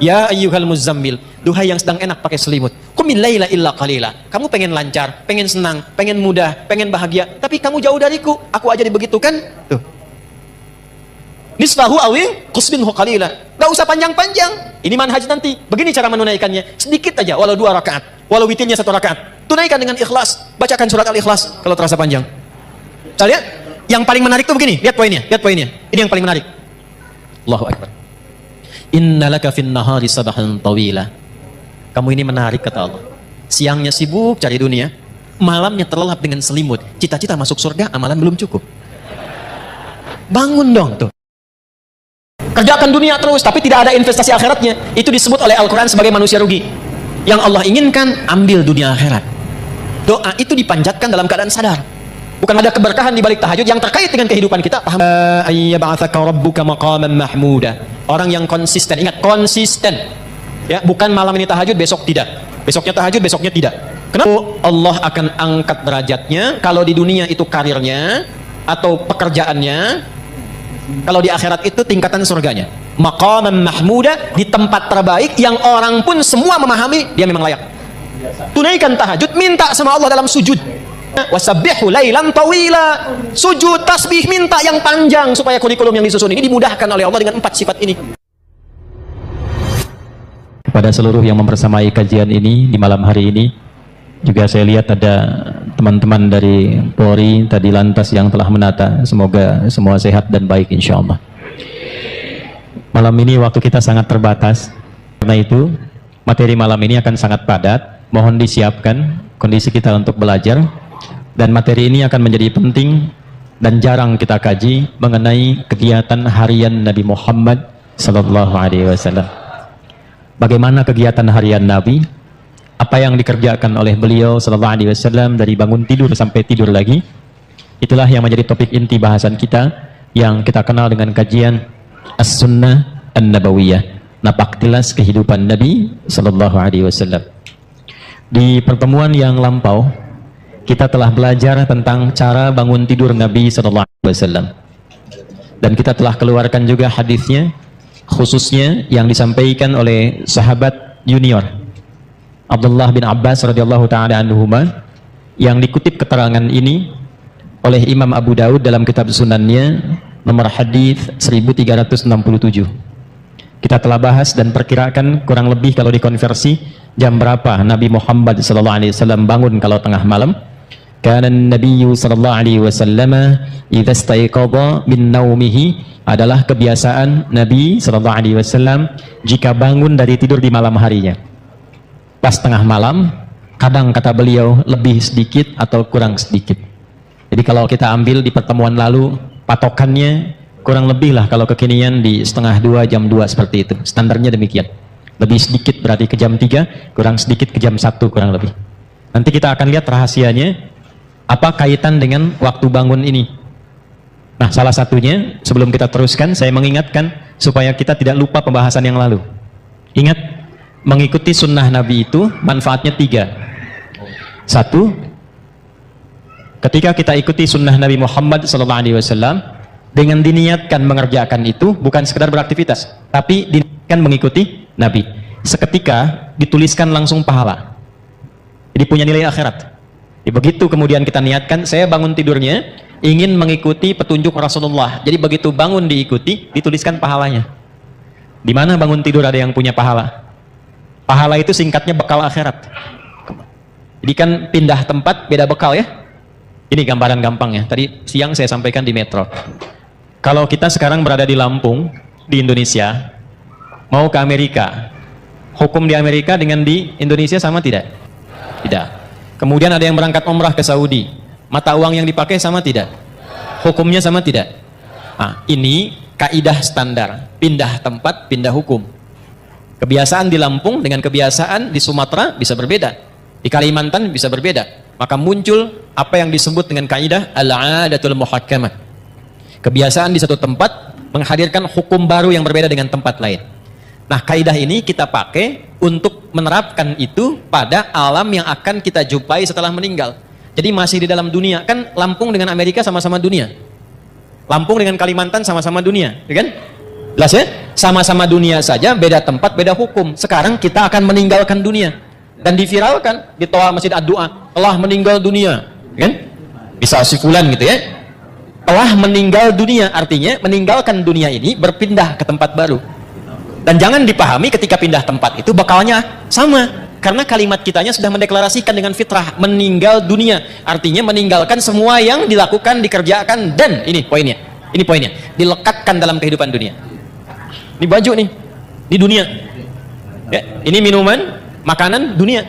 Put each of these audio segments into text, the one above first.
Ya ayyuhal muzammil, duhai yang sedang enak pakai selimut. Qumil laila illa qalila. Kamu pengen lancar, pengen senang, pengen mudah, pengen bahagia, tapi kamu jauh dariku. Aku aja dibegitukan. Tuh. Nisfahu awi qusminhu qalila. Gak usah panjang-panjang. Ini manhaj nanti. Begini cara menunaikannya. Sedikit aja, walau 2 rakaat, walau witirnya 1 rakaat. Tunaikan dengan ikhlas. Bacakan surat Al-Ikhlas kalau terasa panjang. Kita lihat, yang paling menarik tuh begini. Lihat poinnya, lihat poinnya. Ini yang paling menarik. Allahu Akbar. Innalaka fin nahari sabahan tawila. Kamu ini menarik kata Allah. Siangnya sibuk cari dunia, malamnya terlelap dengan selimut. Cita-cita masuk surga, amalan belum cukup. Bangun dong tuh. Kerjakan dunia terus, tapi tidak ada investasi akhiratnya. Itu disebut oleh Al-Quran sebagai manusia rugi. Yang Allah inginkan, ambil dunia akhirat. Doa itu dipanjatkan dalam keadaan sadar. Bukan ada keberkahan di balik tahajud yang terkait dengan kehidupan kita. Paham? Ayyab'atsaka rabbuka maqaman mahmuda. Orang yang konsisten, ingat konsisten. Ya, bukan malam ini tahajud, besok tidak. Besoknya tahajud, besoknya tidak. Kenapa? Allah akan angkat derajatnya kalau di dunia itu karirnya atau pekerjaannya. Kalau di akhirat itu tingkatan surganya. Maqaman mahmuda, di tempat terbaik yang orang pun semua memahami dia memang layak. Tunaikan tahajud, minta sama Allah dalam sujud. Wasabbihu lailan tawila. Sujud tasbih, minta yang panjang supaya kurikulum yang disusun ini dimudahkan oleh Allah dengan 4 sifat ini. Kepada seluruh yang membersamai kajian ini di malam hari ini, juga saya lihat ada teman-teman dari Polri tadi lantas yang telah menata. Semoga semua sehat dan baik insya Allah. Malam ini waktu kita sangat terbatas, karena itu materi malam ini akan sangat padat. Mohon disiapkan kondisi kita untuk belajar. Dan materi ini akan menjadi penting dan jarang kita kaji mengenai kegiatan harian Nabi Muhammad sallallahu alaihi wasallam. Bagaimana kegiatan harian Nabi? Apa yang dikerjakan oleh beliau sallallahu alaihi wasallam dari bangun tidur sampai tidur lagi? Itulah yang menjadi topik inti bahasan kita yang kita kenal dengan kajian As-Sunnah An-Nabawiyah. Napak tilas kehidupan Nabi sallallahu alaihi wasallam. Di pertemuan yang lampau kita telah belajar tentang cara bangun tidur Nabi sallallahu alaihi wasallam. Dan kita telah keluarkan juga hadisnya, khususnya yang disampaikan oleh sahabat junior Abdullah bin Abbas radhiyallahu taala anhuma, yang dikutip keterangan ini oleh Imam Abu Daud dalam kitab sunannya nomor hadis 1367. Kita telah bahas dan perkirakan kurang lebih kalau dikonversi jam berapa Nabi Muhammad sallallahu alaihi wasallam bangun kalau tengah malam. Kana an-nabiyyu sallallahu alaihi wasallam idza istayqadha min naumihi, adalah kebiasaan Nabi sallallahu alaihi wasallam jika bangun dari tidur di malam harinya. Pas tengah malam, kadang kata beliau lebih sedikit atau kurang sedikit. Jadi kalau kita ambil di pertemuan lalu patokannya kurang lebih lah kalau kekinian di 1:30 jam 2 seperti itu. Standarnya demikian. Lebih sedikit berarti ke jam 3, kurang sedikit ke jam 1 kurang lebih. Nanti kita akan lihat rahasianya apa kaitan dengan waktu bangun ini. Nah, salah satunya sebelum kita teruskan saya mengingatkan supaya kita tidak lupa pembahasan yang lalu. Ingat, mengikuti sunnah Nabi itu manfaatnya 3. 1, ketika kita ikuti sunnah Nabi Muhammad SAW dengan diniatkan mengerjakan itu bukan sekedar beraktivitas, tapi diniatkan mengikuti Nabi. Seketika dituliskan langsung pahala. Jadi punya nilai akhirat. Begitu kemudian kita niatkan, saya bangun tidurnya ingin mengikuti petunjuk Rasulullah. Jadi begitu bangun diikuti, dituliskan pahalanya. Di mana bangun tidur ada yang punya pahala? Pahala itu singkatnya bekal akhirat. Jadi kan pindah tempat beda bekal ya. Ini gambaran gampangnya. Tadi siang saya sampaikan di Metro. Kalau kita sekarang berada di Lampung, di Indonesia, mau ke Amerika, hukum di Amerika dengan di Indonesia sama tidak? Tidak. Kemudian ada yang berangkat umrah ke Saudi, mata uang yang dipakai sama tidak? Hukumnya sama tidak? Nah, ini kaidah standar, pindah tempat, pindah hukum. Kebiasaan di Lampung dengan kebiasaan di Sumatera bisa berbeda, di Kalimantan bisa berbeda. Maka muncul apa yang disebut dengan kaidah al-'adatul muhakkamah. Kebiasaan di satu tempat menghadirkan hukum baru yang berbeda dengan tempat lain. Nah, kaidah ini kita pakai untuk menerapkan itu pada alam yang akan kita jumpai setelah meninggal. Jadi masih di dalam dunia. Kan Lampung dengan Amerika sama-sama dunia. Lampung dengan Kalimantan sama-sama dunia, ya kan? Jelas ya? Sama-sama dunia saja, beda tempat, beda hukum. Sekarang kita akan meninggalkan dunia dan diviralkan di toa Masjid Ad-Du'a, telah meninggal dunia, kan? Bisa si fulan gitu ya. Telah meninggal dunia, artinya meninggalkan dunia ini berpindah ke tempat baru. Dan jangan dipahami ketika pindah tempat itu bakalnya sama. Karena kalimat kitanya sudah mendeklarasikan dengan fitrah, meninggal dunia. Artinya meninggalkan semua yang dilakukan, dikerjakan, dan ini poinnya, dilekatkan dalam kehidupan dunia. Ini baju nih, di dunia. Ya, ini minuman, makanan, dunia.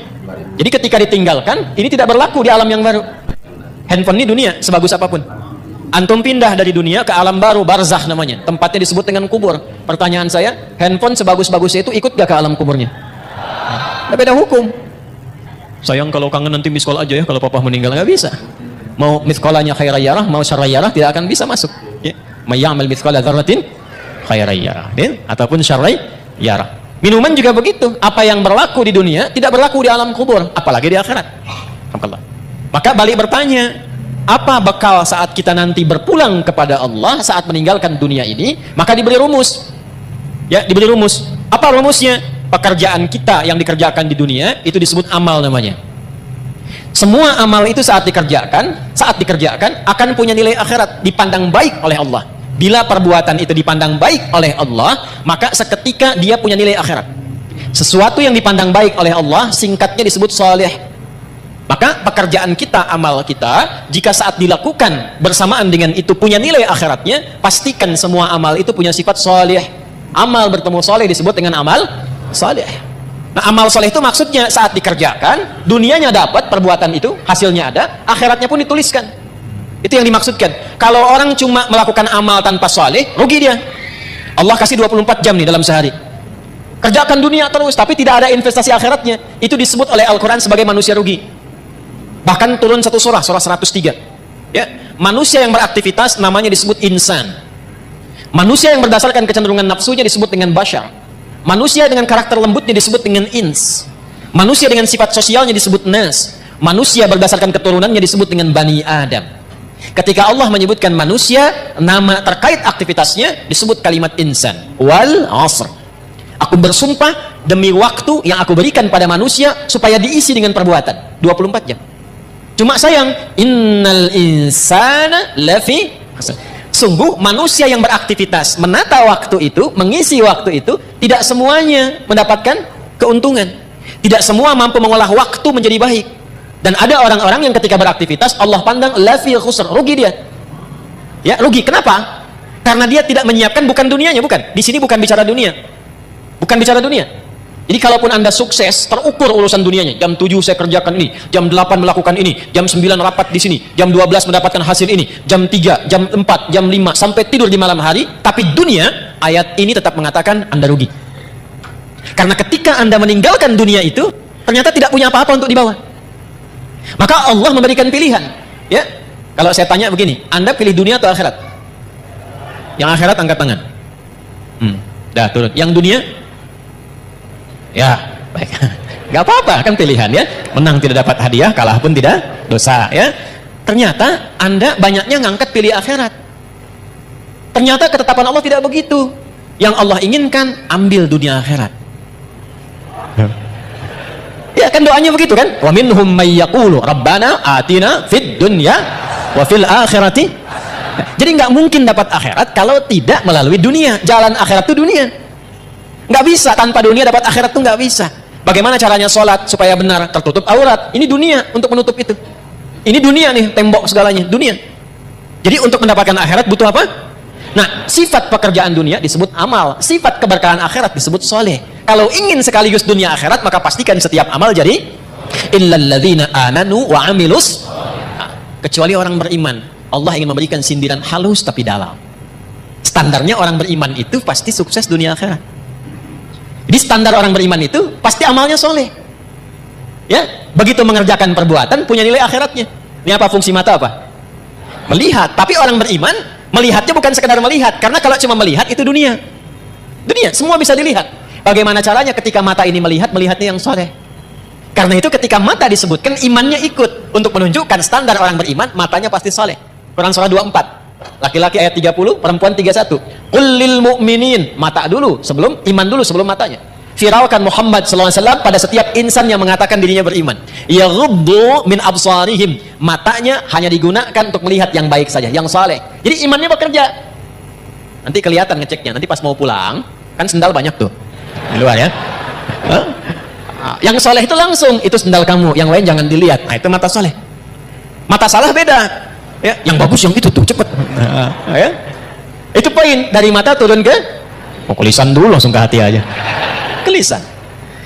Jadi ketika ditinggalkan, ini tidak berlaku di alam yang baru. Handphone ini dunia, sebagus apapun. Antum pindah dari dunia ke alam baru, barzakh namanya. Tempatnya disebut dengan kubur. Pertanyaan saya, handphone sebagus-bagusnya itu ikut gak ke alam kuburnya? Beda hukum. Sayang kalau kangen nanti miskol aja ya, kalau papa meninggal nggak bisa. Mau miskolanya khairayarah, mau syarayarah tidak akan bisa masuk. Ya. Mayyamal miskola dzarratin khairayarah, ya? Ataupun syarayarah. Minuman juga begitu. Apa yang berlaku di dunia tidak berlaku di alam kubur, apalagi di akhirat. Maka balik bertanya, apa bekal saat kita nanti berpulang kepada Allah saat meninggalkan dunia ini? Maka diberi rumus. Ya, diberi rumus. Apa rumusnya? Pekerjaan kita yang dikerjakan di dunia itu disebut amal namanya. Semua amal itu saat dikerjakan akan punya nilai akhirat, dipandang baik oleh Allah. Bila perbuatan itu dipandang baik oleh Allah, maka seketika dia punya nilai akhirat. Sesuatu yang dipandang baik oleh Allah singkatnya disebut salih. Maka pekerjaan kita, amal kita, jika saat dilakukan bersamaan dengan itu punya nilai akhiratnya, pastikan semua amal itu punya sifat salih. Amal bertemu salih disebut dengan amal saleh. Nah, amal saleh itu maksudnya saat dikerjakan, dunianya dapat perbuatan itu, hasilnya ada, akhiratnya pun dituliskan. Itu yang dimaksudkan. Kalau orang cuma melakukan amal tanpa saleh, rugi dia. Allah kasih 24 jam nih dalam sehari. Kerjakan dunia terus, tapi tidak ada investasi akhiratnya. Itu disebut oleh Al-Quran sebagai manusia rugi. Bahkan turun satu surah 103. Ya, manusia yang beraktivitas namanya disebut insan. Manusia yang berdasarkan kecenderungan nafsunya disebut dengan bashar. Manusia dengan karakter lembutnya disebut dengan ins. Manusia dengan sifat sosialnya disebut nas. Manusia berdasarkan keturunannya disebut dengan Bani Adam. Ketika Allah menyebutkan manusia, nama terkait aktivitasnya disebut kalimat insan. Wal asr. Aku bersumpah demi waktu yang aku berikan pada manusia supaya diisi dengan perbuatan 24 jam. Cuma sayang, innal insana lafi khusr. Sungguh manusia yang beraktivitas menata waktu itu, mengisi waktu itu, tidak semuanya mendapatkan keuntungan. Tidak semua mampu mengolah waktu menjadi baik. Dan ada orang-orang yang ketika beraktivitas Allah pandang lafi khusr, rugi dia. Ya, rugi. Kenapa? Karena dia tidak menyiapkan, bukan dunianya, bukan. Di sini bukan bicara dunia. Bukan bicara dunia. Jadi kalaupun Anda sukses, terukur urusan dunianya. Jam 7 saya kerjakan ini, jam 8 melakukan ini, jam 9 rapat di sini, jam 12 mendapatkan hasil ini, jam 3, jam 4, jam 5, sampai tidur di malam hari. Tapi dunia, ayat ini tetap mengatakan Anda rugi. Karena ketika Anda meninggalkan dunia itu, ternyata tidak punya apa-apa untuk dibawa. Maka Allah memberikan pilihan. Ya, kalau saya tanya begini, Anda pilih dunia atau akhirat? Yang akhirat angkat tangan. Dah turun. Yang dunia? Ya, baik. Gak apa-apa, kan pilihan ya. Menang tidak dapat hadiah, kalah pun tidak dosa ya. Ternyata Anda banyaknya ngangkat pilih akhirat. Ternyata ketetapan Allah tidak begitu. Yang Allah inginkan, ambil dunia akhirat. Ya kan doanya begitu kan? Wa minhum may yaqulu rabbana atina fid dunya wa fil akhirati. Jadi nggak mungkin dapat akhirat kalau tidak melalui dunia. Jalan akhirat itu dunia. Nggak bisa, tanpa dunia dapat akhirat tuh nggak bisa. Bagaimana caranya sholat supaya benar? Tertutup aurat. Ini dunia untuk menutup itu. Ini dunia nih, tembok segalanya, dunia. Jadi untuk mendapatkan akhirat butuh apa? Nah, sifat pekerjaan dunia disebut amal. Sifat keberkahan akhirat disebut soleh. Kalau ingin sekaligus dunia akhirat, maka pastikan setiap amal jadi illalladzina amanu wa amilus. Kecuali orang beriman. Allah ingin memberikan sindiran halus tapi dalam. Standarnya orang beriman itu pasti sukses dunia akhirat. Jadi standar orang beriman itu pasti amalnya soleh. Ya, begitu mengerjakan perbuatan punya nilai akhiratnya. Ini apa fungsi mata apa? Melihat. Tapi orang beriman melihatnya bukan sekedar melihat, karena kalau cuma melihat itu dunia. Dunia semua bisa dilihat. Bagaimana caranya ketika mata ini melihat, melihatnya yang soleh? Karena itu ketika mata disebutkan imannya ikut untuk menunjukkan standar orang beriman, matanya pasti soleh. Quran surah 24. Laki-laki ayat 30, perempuan 31. Qul lil mu'minin, mata dulu sebelum iman dulu sebelum matanya. Viralkan Muhammad SAW pada setiap insan yang mengatakan dirinya beriman. Yaghuddu min absarihim, matanya hanya digunakan untuk melihat yang baik saja, yang saleh. Jadi imannya bekerja. Nanti kelihatan ngeceknya. Nanti pas mau pulang, kan sendal banyak tuh di luar ya. Yang soleh itu langsung, itu sendal kamu, yang lain jangan dilihat. Nah, itu mata soleh. Mata salah beda. Ya, yang bagus yang itu tuh cepet. Ya. Itu poin, dari mata turun ke lisan dulu, langsung ke hati aja. Ke lisan.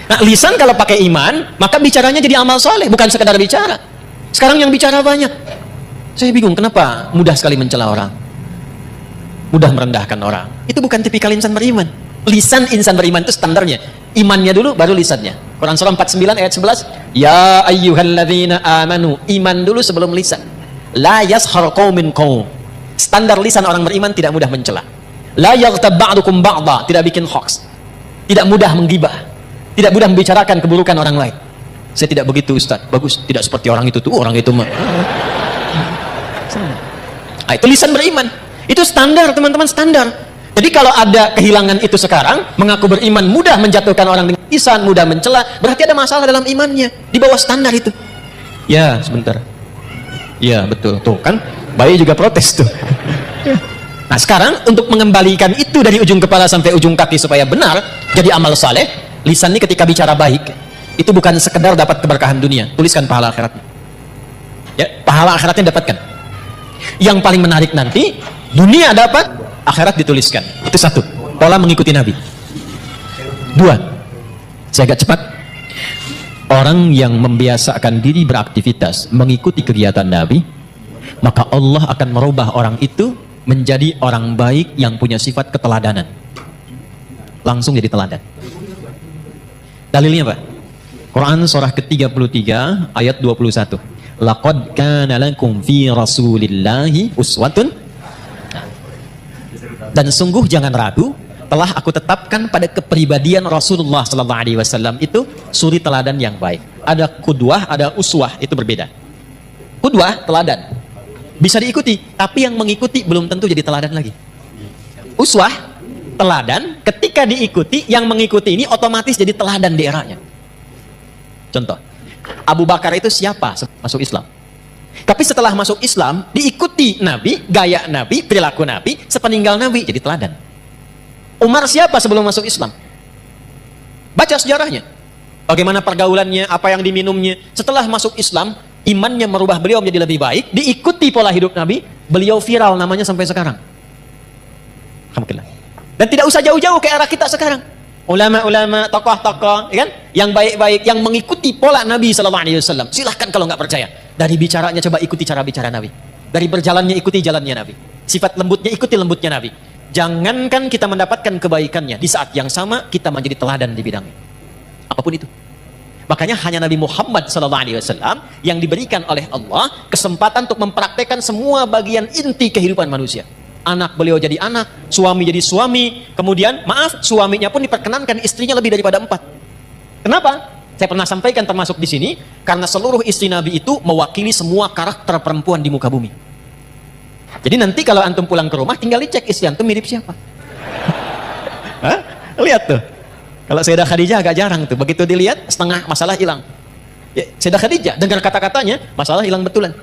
Nah, lisan kalau pakai iman, maka bicaranya jadi amal soleh, bukan sekedar bicara. Sekarang yang bicara banyak. Saya bingung kenapa mudah sekali mencela orang, mudah merendahkan orang. Itu bukan tipikal insan beriman. Lisan insan beriman itu standarnya, imannya dulu baru lisannya. Quran surah 49 ayat 11, ya ayyuhalladzina amanu, iman dulu sebelum lisan. La yaskhar qaumin qaum, standar lisan orang beriman tidak mudah mencela. La yaghtab ba'dukum ba'dha, tidak bikin hoax, tidak mudah menggibah, tidak mudah membicarakan keburukan orang lain. Saya tidak begitu Ustaz, bagus, tidak seperti orang itu tuh, orang itu mah. Nah, itu lisan beriman, itu standar teman-teman, standar. Jadi kalau ada kehilangan itu sekarang, mengaku beriman mudah menjatuhkan orang dengan lisan, mudah mencela, berarti ada masalah dalam imannya, di bawah standar itu. Ya, sebentar. Ya, betul. Tuh kan, bayi juga protes tuh. Nah, sekarang untuk mengembalikan itu dari ujung kepala sampai ujung kaki supaya benar, jadi amal saleh, lisan ini ketika bicara baik, itu bukan sekedar dapat keberkahan dunia, tuliskan pahala akhiratnya. Ya, pahala akhiratnya dapatkan. Yang paling menarik nanti, dunia dapat, akhirat dituliskan. Itu satu, pola mengikuti Nabi. Dua, saya agak cepat. Orang yang membiasakan diri beraktivitas mengikuti kegiatan Nabi, maka Allah akan merubah orang itu menjadi orang baik yang punya sifat keteladanan. Langsung jadi teladan. Dalilnya apa? Quran surah ke-33 ayat 21. Laqad kana lakum fi rasulillahi uswatun, dan sungguh jangan ragu, telah aku tetapkan pada kepribadian Rasulullah sallallahu alaihi wasallam itu suri teladan yang baik. Ada qudwah, ada uswah, itu berbeda. Qudwah teladan bisa diikuti, tapi yang mengikuti belum tentu jadi teladan lagi. Uswah teladan, ketika diikuti, yang mengikuti ini otomatis jadi teladan di eranya. Contoh, Abu Bakar itu siapa masuk Islam? Tapi setelah masuk Islam, diikuti Nabi, gaya Nabi, perilaku Nabi, sepeninggal Nabi, jadi teladan. Umar siapa sebelum masuk Islam? Baca sejarahnya. Bagaimana pergaulannya, apa yang diminumnya. Setelah masuk Islam, imannya merubah beliau menjadi lebih baik, diikuti pola hidup Nabi, beliau viral namanya sampai sekarang. Alhamdulillah. Dan tidak usah jauh-jauh ke era kita sekarang. Ulama-ulama, tokoh-tokoh, kan? Yang baik-baik, yang mengikuti pola Nabi SAW. Silahkan kalau nggak percaya. Dari bicaranya coba ikuti cara bicara Nabi. Dari berjalannya ikuti jalannya Nabi. Sifat lembutnya ikuti lembutnya Nabi. Jangankan kita mendapatkan kebaikannya, di saat yang sama kita menjadi teladan di bidangnya. Apapun itu. Makanya hanya Nabi Muhammad SAW yang diberikan oleh Allah kesempatan untuk mempraktekkan semua bagian inti kehidupan manusia. Anak beliau jadi anak, suami jadi suami, kemudian maaf, suaminya pun diperkenankan istrinya lebih daripada 4. Kenapa? Saya pernah sampaikan termasuk di sini, karena seluruh istri Nabi itu mewakili semua karakter perempuan di muka bumi. Jadi nanti kalau antum pulang ke rumah, tinggal dicek istri antum mirip siapa. Hah? Lihat tuh. Kalau Sayyidah Khadijah agak jarang tuh, begitu dilihat setengah masalah hilang. Ya, Sayyidah Khadijah dengar kata-katanya, masalah hilang betulan.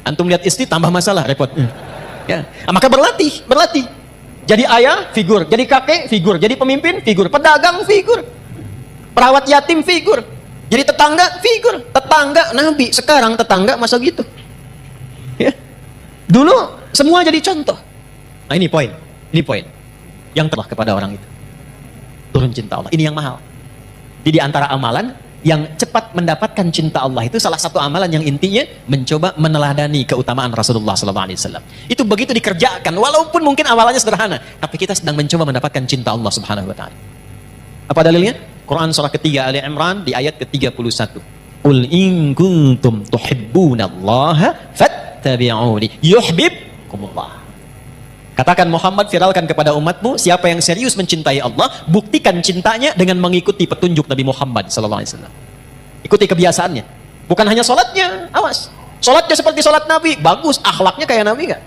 Antum lihat istri tambah masalah, repot. Ya. Nah, maka berlatih. Jadi ayah, figur. Jadi kakek, figur. Jadi pemimpin, figur. Pedagang, figur. Perawat yatim, figur. Jadi tetangga, figur. Tetangga Nabi. Sekarang tetangga masa gitu. Ya. Dulu semua jadi contoh. Nah, ini poin. Yang telah kepada orang itu. Turun cinta Allah. Ini yang mahal. Jadi antara amalan yang cepat mendapatkan cinta Allah itu salah satu amalan yang intinya mencoba meneladani keutamaan Rasulullah SAW. Itu begitu dikerjakan, walaupun mungkin awalannya sederhana, tapi kita sedang mencoba mendapatkan cinta Allah Subhanahu Wa Taala. Apa dalilnya? Quran surah ketiga Ali Imran di ayat ke-31. Qul in kuntum tuhibbunallaha fattabi'uni yuhibbukumullah. Katakan Muhammad, viralkan kepada umatmu, siapa yang serius mencintai Allah, buktikan cintanya dengan mengikuti petunjuk Nabi Muhammad SAW. Ikuti kebiasaannya. Bukan hanya sholatnya, awas. Sholatnya seperti sholat Nabi, bagus. Akhlaknya kayak Nabi nggak?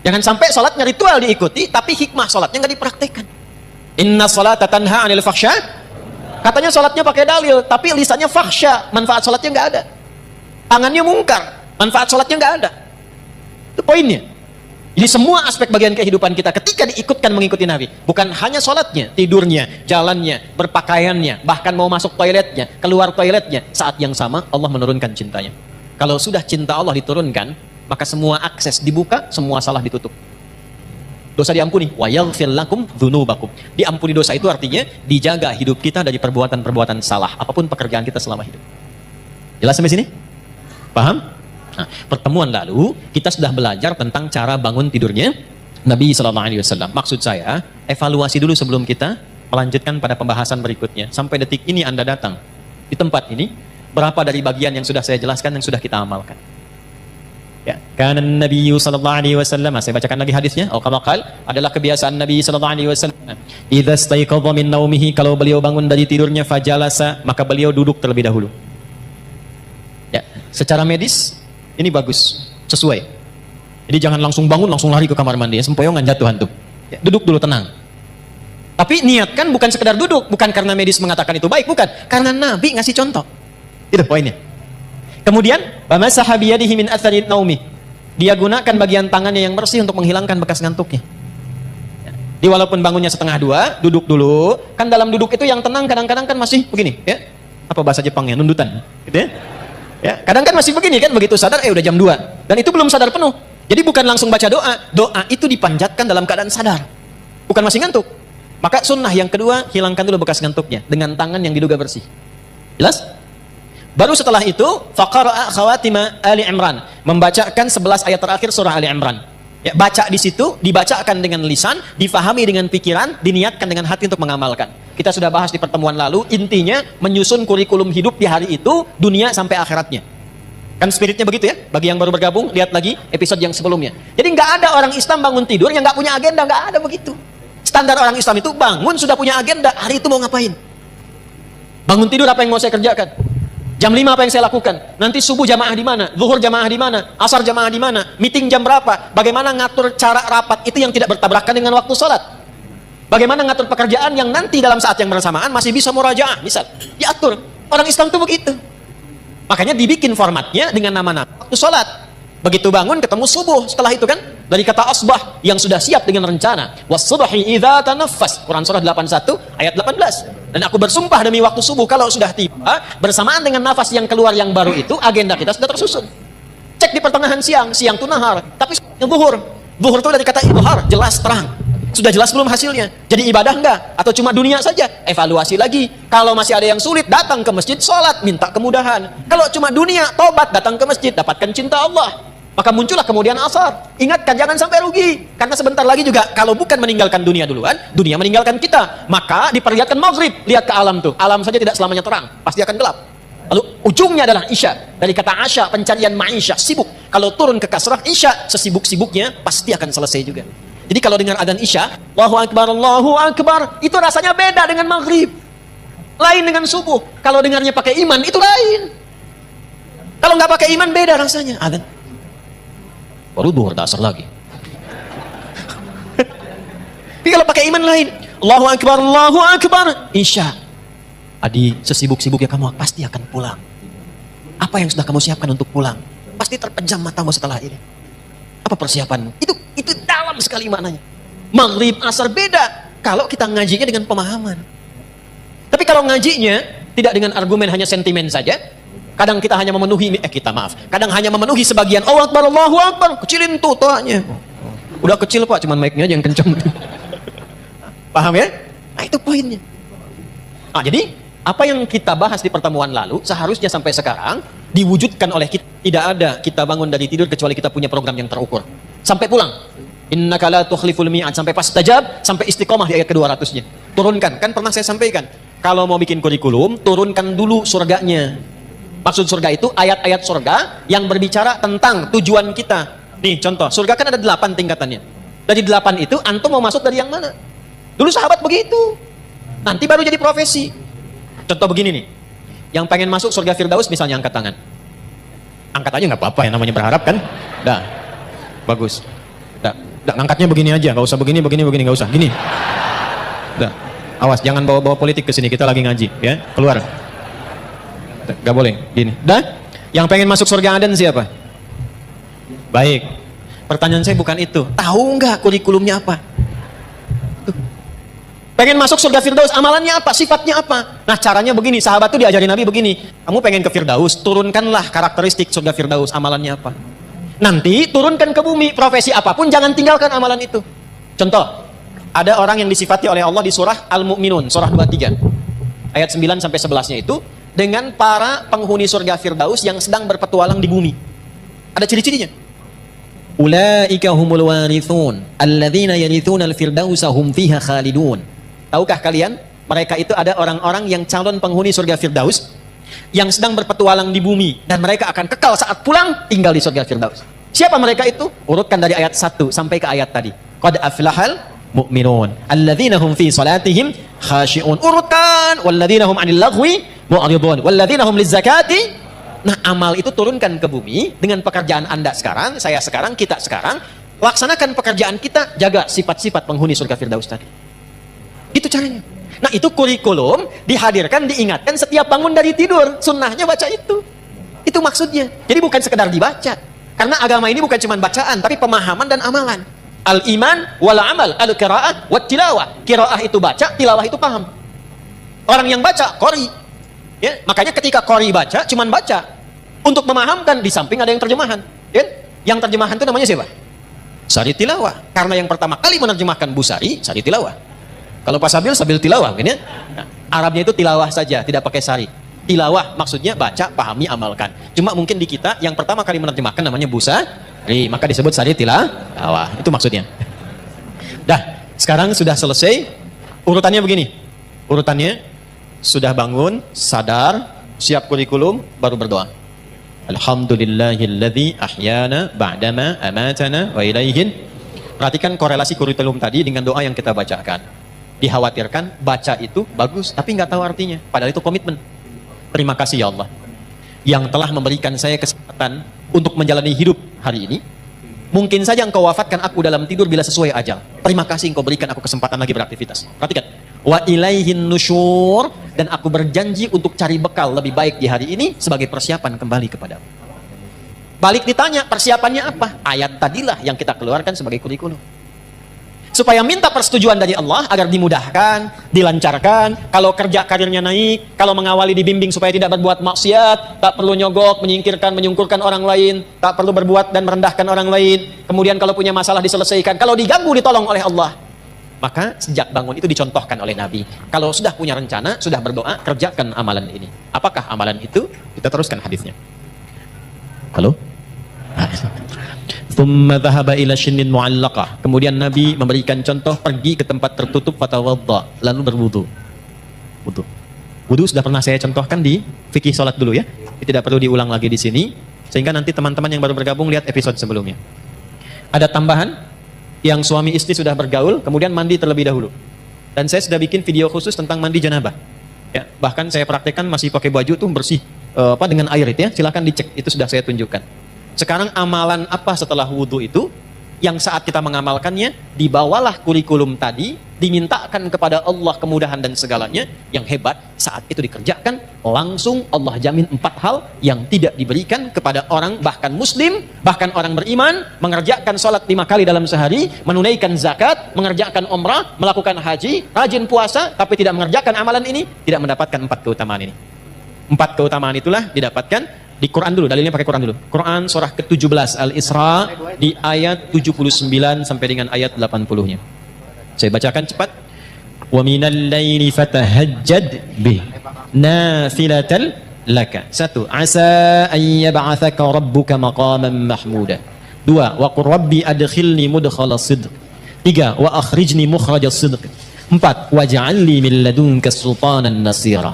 Jangan sampai sholatnya ritual diikuti, tapi hikmah sholatnya nggak dipraktekkan. Inna sholata tanha anil fakhsya. Katanya sholatnya pakai dalil, tapi lisannya fakhsya, manfaat sholatnya nggak ada. Tangannya mungkar, manfaat sholatnya nggak ada. Itu poinnya. Jadi semua aspek bagian kehidupan kita ketika diikutkan mengikuti Nabi, bukan hanya sholatnya, tidurnya, jalannya, berpakaiannya, bahkan mau masuk toiletnya, keluar toiletnya, saat yang sama Allah menurunkan cintanya. Kalau sudah cinta Allah diturunkan, maka semua akses dibuka, semua salah ditutup. Dosa diampuni, wa yaghfir lakum dzunubakum. Diampuni dosa itu artinya dijaga hidup kita dari perbuatan-perbuatan salah, apapun pekerjaan kita selama hidup. Jelas sampai sini? Paham? Nah, pertemuan lalu kita sudah belajar tentang cara bangun tidurnya Nabi SAW. Maksud saya, evaluasi dulu sebelum kita melanjutkan pada pembahasan berikutnya. Sampai detik ini Anda datang di tempat ini, berapa dari bagian yang sudah saya jelaskan yang sudah kita amalkan? Ya, karena Nabi SAW, saya bacakan lagi hadisnya. Adalah kebiasaan Nabi SAW. Idza staiqadha min naumihi, kalau beliau bangun dari tidurnya, fajalasa, maka beliau duduk terlebih dahulu. Ya, secara medis ini bagus, sesuai. Jadi jangan langsung bangun, langsung lari ke kamar mandi, sempoyongan jatuh hantu. Ya, duduk dulu tenang. Tapi niatkan bukan sekedar duduk, bukan karena medis mengatakan itu baik, bukan. Karena Nabi ngasih contoh. Itu poinnya. Kemudian, bamasaha biyadihi min athari naumi. Dia gunakan bagian tangannya yang bersih untuk menghilangkan bekas ngantuknya. Ya. Jadi walaupun bangunnya setengah dua, duduk dulu. Kan dalam duduk itu yang tenang kadang-kadang kan masih begini, ya. Apa bahasa Jepangnya? Nundutan, gitu ya. Ya, kadang kan masih begini kan, begitu sadar udah jam 2 dan itu belum sadar penuh. Jadi bukan langsung baca doa. Doa itu dipanjatkan dalam keadaan sadar. Bukan masih ngantuk. Maka sunnah yang kedua, hilangkan dulu bekas ngantuknya dengan tangan yang diduga bersih. Jelas? Baru setelah itu faqara'a khawatima Ali Imran, membacakan 11 ayat terakhir surah Ali Imran. Ya, baca di situ, dibacakan dengan lisan, difahami dengan pikiran, diniatkan dengan hati untuk mengamalkan. Kita sudah bahas di pertemuan lalu, intinya menyusun kurikulum hidup di hari itu, dunia sampai akhiratnya. Kan spiritnya begitu ya? Bagi yang baru bergabung, lihat lagi episode yang sebelumnya. Jadi nggak ada orang Islam bangun tidur yang nggak punya agenda, nggak ada begitu. Standar orang Islam itu bangun sudah punya agenda, hari itu mau ngapain? Bangun tidur apa yang mau saya kerjakan? Jam 5 apa yang saya lakukan? Nanti subuh jamaah di mana? Zuhur jamaah di mana? Asar jamaah di mana? Meeting jam berapa? Bagaimana ngatur cara rapat itu yang tidak bertabrakan dengan waktu sholat? Bagaimana ngatur pekerjaan yang nanti dalam saat yang bersamaan masih bisa murajaah? Misal, diatur. Orang Islam itu begitu. Makanya dibikin formatnya dengan nama-nama waktu sholat. Begitu bangun ketemu subuh. Setelah itu kan dari kata asbah yang sudah siap dengan rencana. Was-subhi idza tanaffas. Quran surah 81 ayat 18. Dan aku bersumpah demi waktu subuh kalau sudah tiba bersamaan dengan nafas yang keluar yang baru itu, agenda kita sudah tersusun. Cek di pertengahan siang, siang itu nahar, tapi zuhur. Zuhur itu dari kata idhar, jelas terang. Sudah jelas belum hasilnya? Jadi ibadah enggak? Atau cuma dunia saja? Evaluasi lagi. Kalau masih ada yang sulit, datang ke masjid, sholat, minta kemudahan. Kalau cuma dunia, tobat, datang ke masjid, dapatkan cinta Allah. Maka muncullah kemudian asar. Ingatkan, jangan sampai rugi. Karena sebentar lagi juga, kalau bukan meninggalkan dunia duluan, dunia meninggalkan kita. Maka diperlihatkan maghrib. Lihat ke alam tuh. Alam saja tidak selamanya terang. Pasti akan gelap. Lalu ujungnya adalah isya. Dari kata asya, pencarian ma'isya, sibuk. Kalau turun ke kasrah, isya, sesibuk-sibuknya, pasti akan selesai juga. Jadi kalau dengar adzan isya, Allahu Akbar, itu rasanya beda dengan maghrib. Lain dengan subuh. Kalau dengarnya pakai iman, itu lain. Kalau nggak pakai iman, beda rasanya. Adzan. Baru duhur asar lagi. Tapi kalau pakai iman lain, Allahu Akbar, Isya. Adi, sesibuk-sibuknya kamu pasti akan pulang. Apa yang sudah kamu siapkan untuk pulang? Pasti terpejam matamu setelah ini. Apa persiapanmu? Itu dalam sekali maknanya. Maghrib, asar beda kalau kita ngajinya dengan pemahaman. Tapi kalau ngajinya tidak dengan argumen hanya sentimen saja, kadang kita hanya memenuhi, kadang hanya memenuhi sebagian. Allahu Akbar, kecilin tuh toanya. Udah kecil Pak, cuman mic-nya aja yang kencang. Paham ya? Nah itu poinnya. Nah jadi, apa yang kita bahas di pertemuan lalu, seharusnya sampai sekarang, diwujudkan oleh kita. Tidak ada kita bangun dari tidur, kecuali kita punya program yang terukur. Sampai pulang. Innaka la tukhliful mi'ad, sampai pas tajab, sampai istiqomah di ayat ke-200-nya. Turunkan, kan pernah saya sampaikan. Kalau mau bikin kurikulum, turunkan dulu surganya. Maksud surga itu ayat-ayat surga yang berbicara tentang tujuan kita. Nih contoh, surga kan ada 8 tingkatannya. Dari 8 itu, antum mau masuk dari yang mana? Dulu sahabat begitu. Nanti baru jadi profesi. Contoh begini nih. Yang pengen masuk surga Firdaus misalnya angkat tangan. Angkat aja nggak apa-apa, yang namanya berharap kan. Dah. Bagus. Dah. Udah, ngangkatnya begini aja, nggak usah begini, nggak usah. Gini. Udah. Awas, jangan bawa-bawa politik ke sini. Kita lagi ngaji, ya. Keluar. Gak boleh. Gini. Dah. Yang pengen masuk surga Aden siapa? Baik. Pertanyaan saya bukan itu. Tahu nggak kurikulumnya apa? Tuh. Pengen masuk surga Firdaus, amalannya apa? Sifatnya apa? Nah, caranya begini. Sahabat tuh diajarin Nabi begini. Kamu pengen ke Firdaus, turunkanlah karakteristik surga Firdaus. Amalannya apa? Nanti turunkan ke bumi, profesi apapun jangan tinggalkan amalan itu. Contoh, ada orang yang disifati oleh Allah di surah Al-Mu'minun, surah 23 ayat 9 sampai 11-nya itu dengan para penghuni surga Firdaus yang sedang berpetualang di bumi. Ada ciri-cirinya. Ulaika humul warithun alladzina yarithuna al-firdausa hum fiha khalidun. Tahukah kalian, mereka itu ada orang-orang yang calon penghuni surga Firdaus yang sedang berpetualang di bumi dan mereka akan kekal saat pulang tinggal di surga Firdaus. Siapa mereka itu? Urutkan dari ayat 1 sampai ke ayat tadi. Qad aflahal mu'minun alladzina hum fi salatihim khashi'un. Urutkan walladzina hum 'anil lagwi mu'ridun walladzina hum lizakati. Nah, amal itu turunkan ke bumi dengan pekerjaan Anda sekarang, saya sekarang, kita sekarang. Laksanakan pekerjaan kita, jaga sifat-sifat penghuni surga Firdaus tadi. Itu caranya. Nah, itu kurikulum dihadirkan, diingatkan setiap bangun dari tidur. Sunnahnya baca itu. Itu maksudnya. Jadi bukan sekedar dibaca. Karena agama ini bukan cuma bacaan, tapi pemahaman dan amalan. Al-iman wal amal, al-qira'ah wat tilawah. Qira'ah itu baca, tilawah itu paham. Orang yang baca, qori. Ya, makanya ketika qori baca, cuma baca. Untuk memahamkan, di samping ada yang terjemahan. Ya? Yang terjemahan itu namanya siapa? Sari tilawah. Karena yang pertama kali menerjemahkan Busari, Sari tilawah. Kalau Pak Sabil, Sabil tilawah, kan ya? Nah, Arabnya itu tilawah saja, tidak pakai sari. Tilawah maksudnya baca, pahami, amalkan. Cuma mungkin di kita yang pertama kali menerjemahkan namanya Busari, maka disebut sari tilawah. Itu maksudnya. Dah, sekarang sudah selesai. Urutannya begini. Urutannya sudah bangun, sadar, siap kurikulum, baru berdoa. Alhamdulillahilladzi ahyana ba'dama amatana wa ilaihin. Perhatikan korelasi kurikulum tadi dengan doa yang kita bacakan. Dikhawatirkan baca itu bagus tapi nggak tahu artinya, padahal itu komitmen. Terima kasih ya Allah yang telah memberikan saya kesempatan untuk menjalani hidup hari ini. Mungkin saja engkau wafatkan aku dalam tidur bila sesuai ajal. Terima kasih engkau berikan aku kesempatan lagi beraktivitas. Perhatikan, wa ilaihin nusyur, dan aku berjanji untuk cari bekal lebih baik di hari ini sebagai persiapan kembali kepadamu. Balik ditanya persiapannya apa? Ayat tadilah yang kita keluarkan sebagai kurikulum. Supaya minta persetujuan dari Allah agar dimudahkan, dilancarkan, kalau kerja karirnya naik, kalau mengawali dibimbing supaya tidak berbuat maksiat, tak perlu nyogok, menyingkirkan, menyungkurkan orang lain, tak perlu berbuat dan merendahkan orang lain. Kemudian kalau punya masalah diselesaikan, kalau diganggu ditolong oleh Allah. Maka sejak bangun itu dicontohkan oleh Nabi. Kalau sudah punya rencana, sudah berdoa, kerjakan amalan ini. Apakah amalan itu? Kita teruskan hadisnya. Halo? Thumma dhahaba ila shinnin mu'allaqah. Kemudian Nabi memberikan contoh pergi ke tempat tertutup fatawadda, lalu berwudu. Wudu sudah pernah saya contohkan di fikih salat dulu ya. Tidak perlu diulang lagi di sini sehingga nanti teman-teman yang baru bergabung lihat episode sebelumnya. Ada tambahan yang suami istri sudah bergaul kemudian mandi terlebih dahulu. Dan saya sudah bikin video khusus tentang mandi janabah. Ya, bahkan saya praktekkan masih pakai baju tuh bersih dengan air itu ya. Silakan dicek, itu sudah saya tunjukkan. Sekarang amalan apa setelah wudhu itu? Yang saat kita mengamalkannya, dibawalah kurikulum tadi, dimintakan kepada Allah kemudahan dan segalanya. Yang hebat, saat itu dikerjakan, langsung Allah jamin 4 hal yang tidak diberikan kepada orang, bahkan muslim, bahkan orang beriman, mengerjakan sholat 5 kali dalam sehari, menunaikan zakat, mengerjakan umrah, melakukan haji, rajin puasa, tapi tidak mengerjakan amalan ini, tidak mendapatkan 4 keutamaan ini. 4 keutamaan itulah didapatkan di Quran dulu, dalilnya pakai Quran dulu. Quran surah ke-17 Al-Isra di ayat 79 sampai dengan ayat 80-nya. Saya bacakan cepat. Wa minal laili fatahajjad bih nafilatan laka. 1. Asa an yab'atsaka rabbuka maqaman mahmuda. 2. Wa qur rabbi adkhilni mudkhala sidq. 3. Wa akhrijni mukhraja sidq. 4. Waj'alni min ladunka sultanan nasira.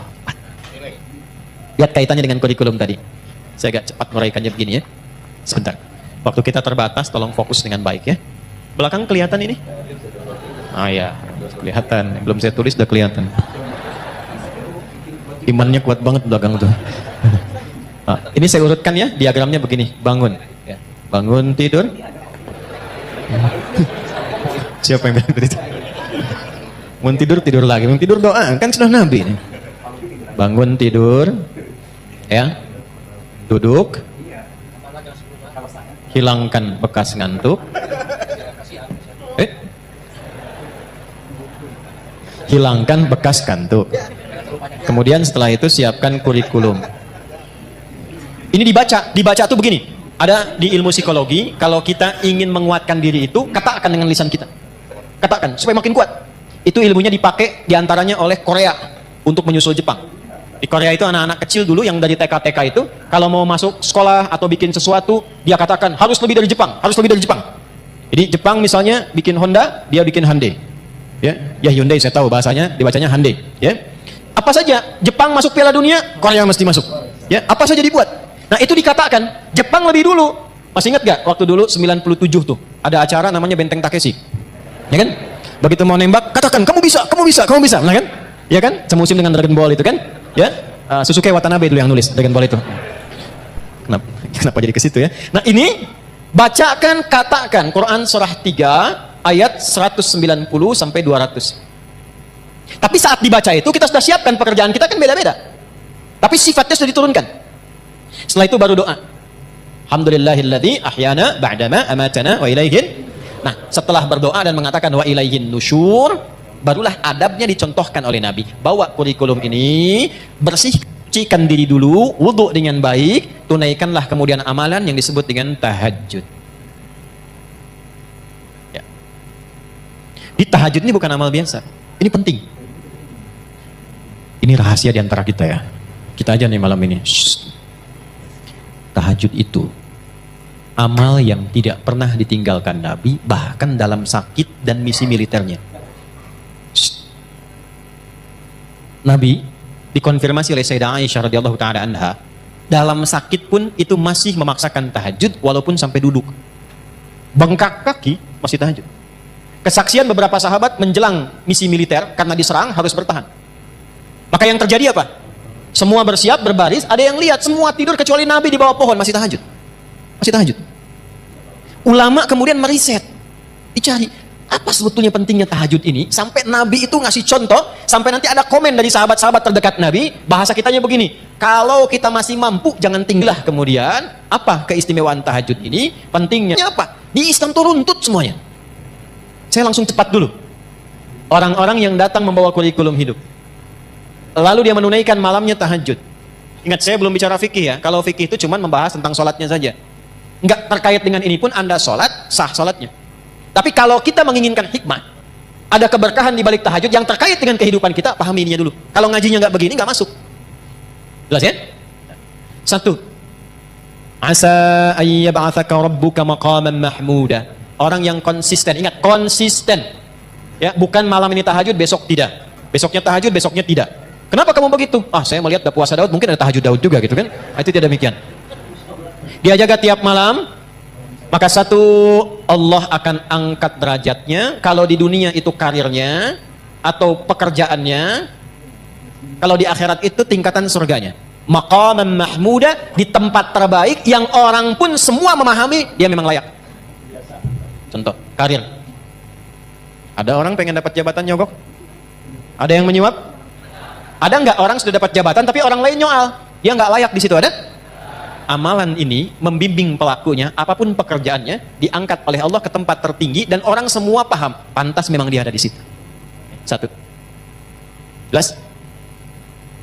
Lihat kaitannya dengan kurikulum tadi. Saya agak cepat meraihkannya begini ya. Sebentar. Waktu kita terbatas, tolong fokus dengan baik ya. Belakang kelihatan ini? Ah ya, kelihatan. Belum saya tulis udah kelihatan. Imannya kuat banget belakang tuh. Nah, ini saya urutkan ya, diagramnya begini. Bangun. Ya. Bangun tidur. Siapa yang bilang begitu? Mau tidur, tidur lagi. Mau tidur doa, kan sudah Nabi ini. Bangun tidur, ya, duduk, hilangkan bekas ngantuk, hilangkan bekas kantuk. Kemudian setelah itu siapkan kurikulum. Ini dibaca tuh begini. Ada di ilmu psikologi, kalau kita ingin menguatkan diri itu, katakan dengan lisan kita. Katakan supaya makin kuat. Itu ilmunya dipakai diantaranya oleh Korea untuk menyusul Jepang. Di Korea itu anak-anak kecil dulu yang dari TK-TK itu, kalau mau masuk sekolah atau bikin sesuatu, dia katakan harus lebih dari Jepang, harus lebih dari Jepang. Jadi Jepang misalnya bikin Honda, dia bikin Hyundai. Ya Hyundai saya tahu bahasanya, dibacanya Hyundai. Ya, apa saja Jepang masuk Piala Dunia, Korea mesti masuk. Ya, apa saja dibuat. Nah itu dikatakan Jepang lebih dulu. Masih ingat gak waktu dulu 97 tuh ada acara namanya Benteng Takeshi, ya kan? Begitu mau nembak, katakan kamu bisa, kamu bisa, kamu bisa, nah kan? Ya kan? Semusim dengan Dragon Ball itu kan? Ya, Susuke Watanabe dulu yang nulis Dragon Ball itu. Kenapa jadi ke situ ya? Nah ini bacakan, katakan Quran surah 3 ayat 190 sampai 200. Tapi saat dibaca itu kita sudah siapkan pekerjaan kita kan beda-beda. Tapi sifatnya sudah diturunkan. Setelah itu baru doa. Alhamdulillahilladzi ahyana ba'dama amatana wa ilaihin. Nah, setelah berdoa dan mengatakan wa ilaihin nusyur, barulah adabnya dicontohkan oleh Nabi. Bawa kurikulum ini, bersihkan diri dulu, wudu dengan baik, tunaikanlah kemudian amalan yang disebut dengan tahajud. Ya. Di tahajud ini bukan amal biasa. Ini penting. Ini rahasia di antara kita ya. Kita aja nih malam ini. Shh. Tahajud itu amal yang tidak pernah ditinggalkan Nabi, bahkan dalam sakit dan misi militernya. Nabi dikonfirmasi oleh Sayyidah Aisyah radhiyallahu taala anha, dalam sakit pun itu masih memaksakan tahajud walaupun sampai duduk. Bengkak kaki masih tahajud. Kesaksian beberapa sahabat menjelang misi militer karena diserang harus bertahan. Maka yang terjadi apa? Semua bersiap, berbaris, ada yang lihat semua tidur kecuali Nabi di bawah pohon masih tahajud. Masih tahajud. Ulama kemudian meriset, dicari apa sebetulnya pentingnya tahajud ini sampai Nabi itu ngasih contoh, sampai nanti ada komen dari sahabat-sahabat terdekat Nabi, bahasa kitanya begini, kalau kita masih mampu jangan tinggallah. Kemudian apa keistimewaan tahajud ini, pentingnya apa? Di Islam itu runtut semuanya. Saya langsung cepat dulu. Orang-orang yang datang membawa kurikulum hidup, lalu dia menunaikan malamnya tahajud. Ingat, saya belum bicara fikih ya. Kalau fikih itu cuma membahas tentang sholatnya saja. Enggak terkait dengan ini pun Anda sholat, sah sholatnya. Tapi kalau kita menginginkan hikmah, ada keberkahan di balik tahajud yang terkait dengan kehidupan kita, pahami ininya dulu. Kalau ngajinya nggak begini, nggak masuk. Jelas ya? 1. Asa ayyab'atsaka rabbuka maqaman mahmuda. Orang yang konsisten, ingat konsisten. Ya, bukan malam ini tahajud, besok tidak. Besoknya tahajud, besoknya tidak. Kenapa kamu begitu? Ah, saya melihat ada puasa Daud, mungkin ada tahajud Daud juga gitu kan? Itu tidak demikian. Dia jaga tiap malam, maka 1, Allah akan angkat derajatnya. Kalau di dunia itu karirnya atau pekerjaannya, kalau di akhirat itu tingkatan surganya. Maqaman mahmuda, di tempat terbaik yang orang pun semua memahami dia memang layak. Contoh, karir. Ada orang pengen dapat jabatan nyogok? Ada yang menyuap? Ada nggak orang sudah dapat jabatan tapi orang lain nyoal? Dia nggak layak di situ, ada? Amalan ini membimbing pelakunya, apapun pekerjaannya, diangkat oleh Allah ke tempat tertinggi dan orang semua paham, pantas memang dia ada di situ. 1. Jelas?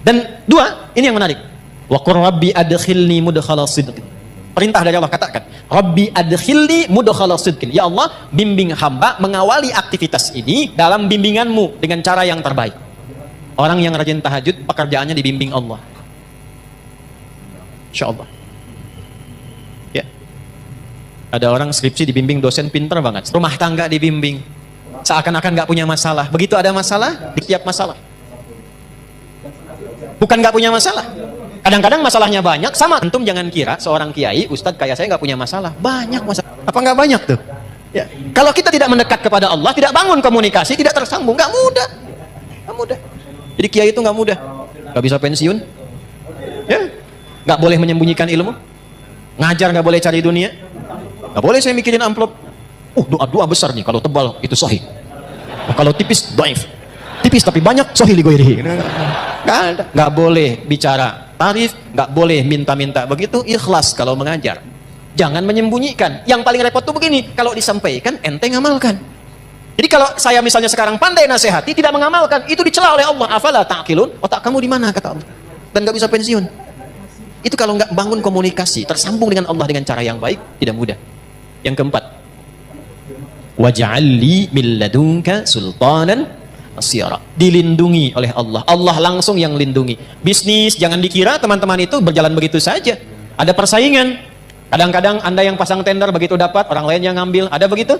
Dan 2, ini yang menarik. Wa qur rabbi adkhilni mudkhala sidqin. Perintah dari Allah, katakan, Rabbi adkhilni mudkhala sidqin. Ya Allah, bimbing hamba mengawali aktivitas ini dalam bimbinganmu dengan cara yang terbaik. Orang yang rajin tahajud, pekerjaannya dibimbing Allah. Insyaallah. Ya. Ada orang skripsi dibimbing dosen pintar banget. Rumah tangga dibimbing. Seakan-akan nggak punya masalah. Begitu ada masalah, di tiap masalah. Bukan nggak punya masalah. Kadang-kadang masalahnya banyak. Sama, antum jangan kira seorang kiai, ustadz kayak saya nggak punya masalah. Banyak masalah. Apa nggak banyak tuh? Ya. Kalau kita tidak mendekat kepada Allah, tidak bangun komunikasi, tidak tersambung, nggak mudah. Nggak mudah. Jadi kiai itu nggak mudah. Nggak bisa pensiun. Ya. Nggak boleh menyembunyikan ilmu, ngajar nggak boleh cari dunia, nggak boleh saya mikirin amplop, Doa-doa besar nih, kalau tebal itu sahih. Kalau tipis, dhaif. Tipis tapi banyak, sahih li ghairihi. Nggak ada. Nggak boleh bicara tarif, nggak boleh minta-minta begitu, ikhlas kalau mengajar. Jangan menyembunyikan. Yang paling repot tuh begini, kalau disampaikan, ente ngamalkan. Jadi kalau saya misalnya sekarang pandai nasihati, tidak mengamalkan, itu dicela oleh Allah. Afala ta'qilun? Otak kamu di mana, kata Allah. Dan nggak bisa pensiun. Itu kalau nggak bangun komunikasi, tersambung dengan Allah dengan cara yang baik, tidak mudah. Yang keempat, waj'alli min ladunka sultanan asyara. Dilindungi oleh Allah. Allah langsung yang lindungi. Bisnis, jangan dikira teman-teman itu berjalan begitu saja. Ada persaingan. Kadang-kadang Anda yang pasang tender begitu dapat, orang lain yang ngambil. Ada begitu?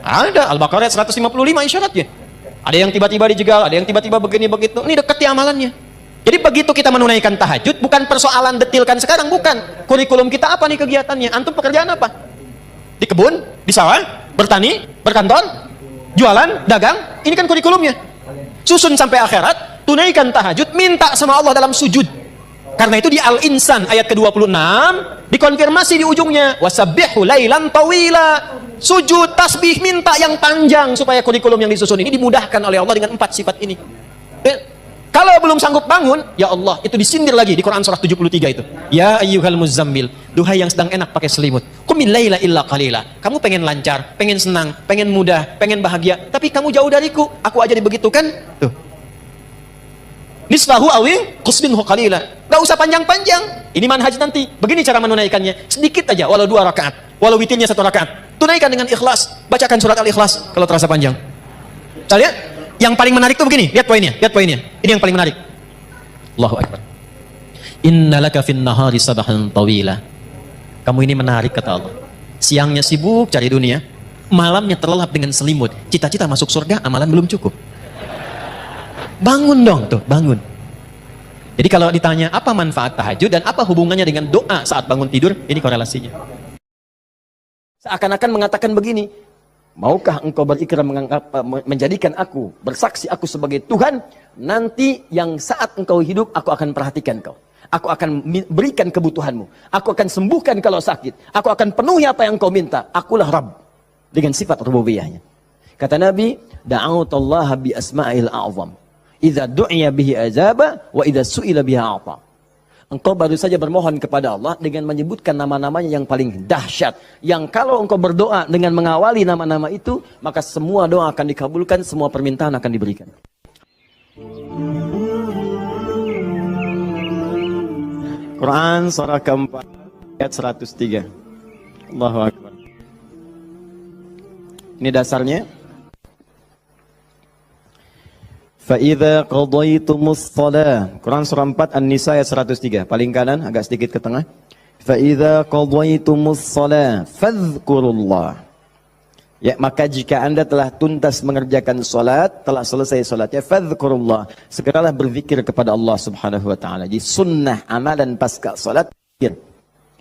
Ada. Al-Baqarah 155 isyaratnya. Ada yang tiba-tiba dijegal, ada yang tiba-tiba begini begitu. Ini dekati amalannya. Jadi begitu kita menunaikan tahajud, bukan persoalan detilkan sekarang, bukan. Kurikulum kita apa nih kegiatannya? Antum pekerjaan apa? Di kebun? Di sawah? Bertani? Berkantor? Jualan? Dagang? Ini kan kurikulumnya. Susun sampai akhirat, tunaikan tahajud, minta sama Allah dalam sujud. Karena itu di Al-Insan ayat ke-26 dikonfirmasi di ujungnya, wasabbihu lailan tawila. Sujud, tasbih, minta yang panjang supaya kurikulum yang disusun ini dimudahkan oleh Allah dengan 4 sifat ini. Kalau belum sanggup bangun, ya Allah, itu disindir lagi di Quran surah 73 itu. Ya ayyuhal muzammil, duhai yang sedang enak pakai selimut. Qumil laila illa qalila. Kamu pengen lancar, pengen senang, pengen mudah, pengen bahagia, tapi kamu jauh dariku. Aku aja dibegitukan. Tuh. Nisfahu awi qusminhu qalila. Gak usah panjang-panjang. Ini manhaj nanti. Begini cara menunaikannya. Sedikit aja, walau 2 rakaat. Walau witirnya 1 rakaat. Tunaikan dengan ikhlas. Bacakan surat Al-Ikhlas kalau terasa panjang. Kita lihat. Yang paling menarik tuh begini. Lihat poinnya. Lihat poinnya. Ini yang paling menarik. Allahu Akbar. Innalaka fin nahari sabahan tawila. Kamu ini menarik, kata Allah. Siangnya sibuk cari dunia. Malamnya terlelap dengan selimut. Cita-cita masuk surga, amalan belum cukup. Bangun dong tuh, bangun. Jadi kalau ditanya apa manfaat tahajud dan apa hubungannya dengan doa saat bangun tidur, ini korelasinya. Seakan-akan mengatakan begini, maukah engkau berikrar menjadikan aku, bersaksi aku sebagai Tuhan, nanti yang saat engkau hidup, aku akan perhatikan kau. Aku akan berikan kebutuhanmu. Aku akan sembuhkan kalau sakit. Aku akan penuhi apa yang kau minta. Akulah Rabb. Dengan sifat rububiyahnya. Kata Nabi, da'autallaha bi asma'il a'zam. Idza du'iya bihi azaba wa idza su'ila biha a'ta. Engkau baru saja bermohon kepada Allah dengan menyebutkan nama-namanya yang paling dahsyat. Yang kalau engkau berdoa dengan mengawali nama-nama itu, maka semua doa akan dikabulkan, semua permintaan akan diberikan. Quran surah keempat ayat 103. Allahu Akbar. Ini dasarnya. فَإِذَا قَضَيْتُمُ الصَّلَاةَ Quran surah 4 An-Nisa ayat 103. Paling kanan, agak sedikit ke tengah. فَإِذَا قَضَيْتُمُ الصَّلَاةَ فَاذْكُرُوا اللَّهَ. Ya, maka jika anda telah tuntas mengerjakan salat, telah selesai salatnya, فَاذْكُرُوا اللَّهَ. Segeralah berzikir kepada Allah Subhanahu wa taala. Jadi sunnah amalan pasca salat zikir.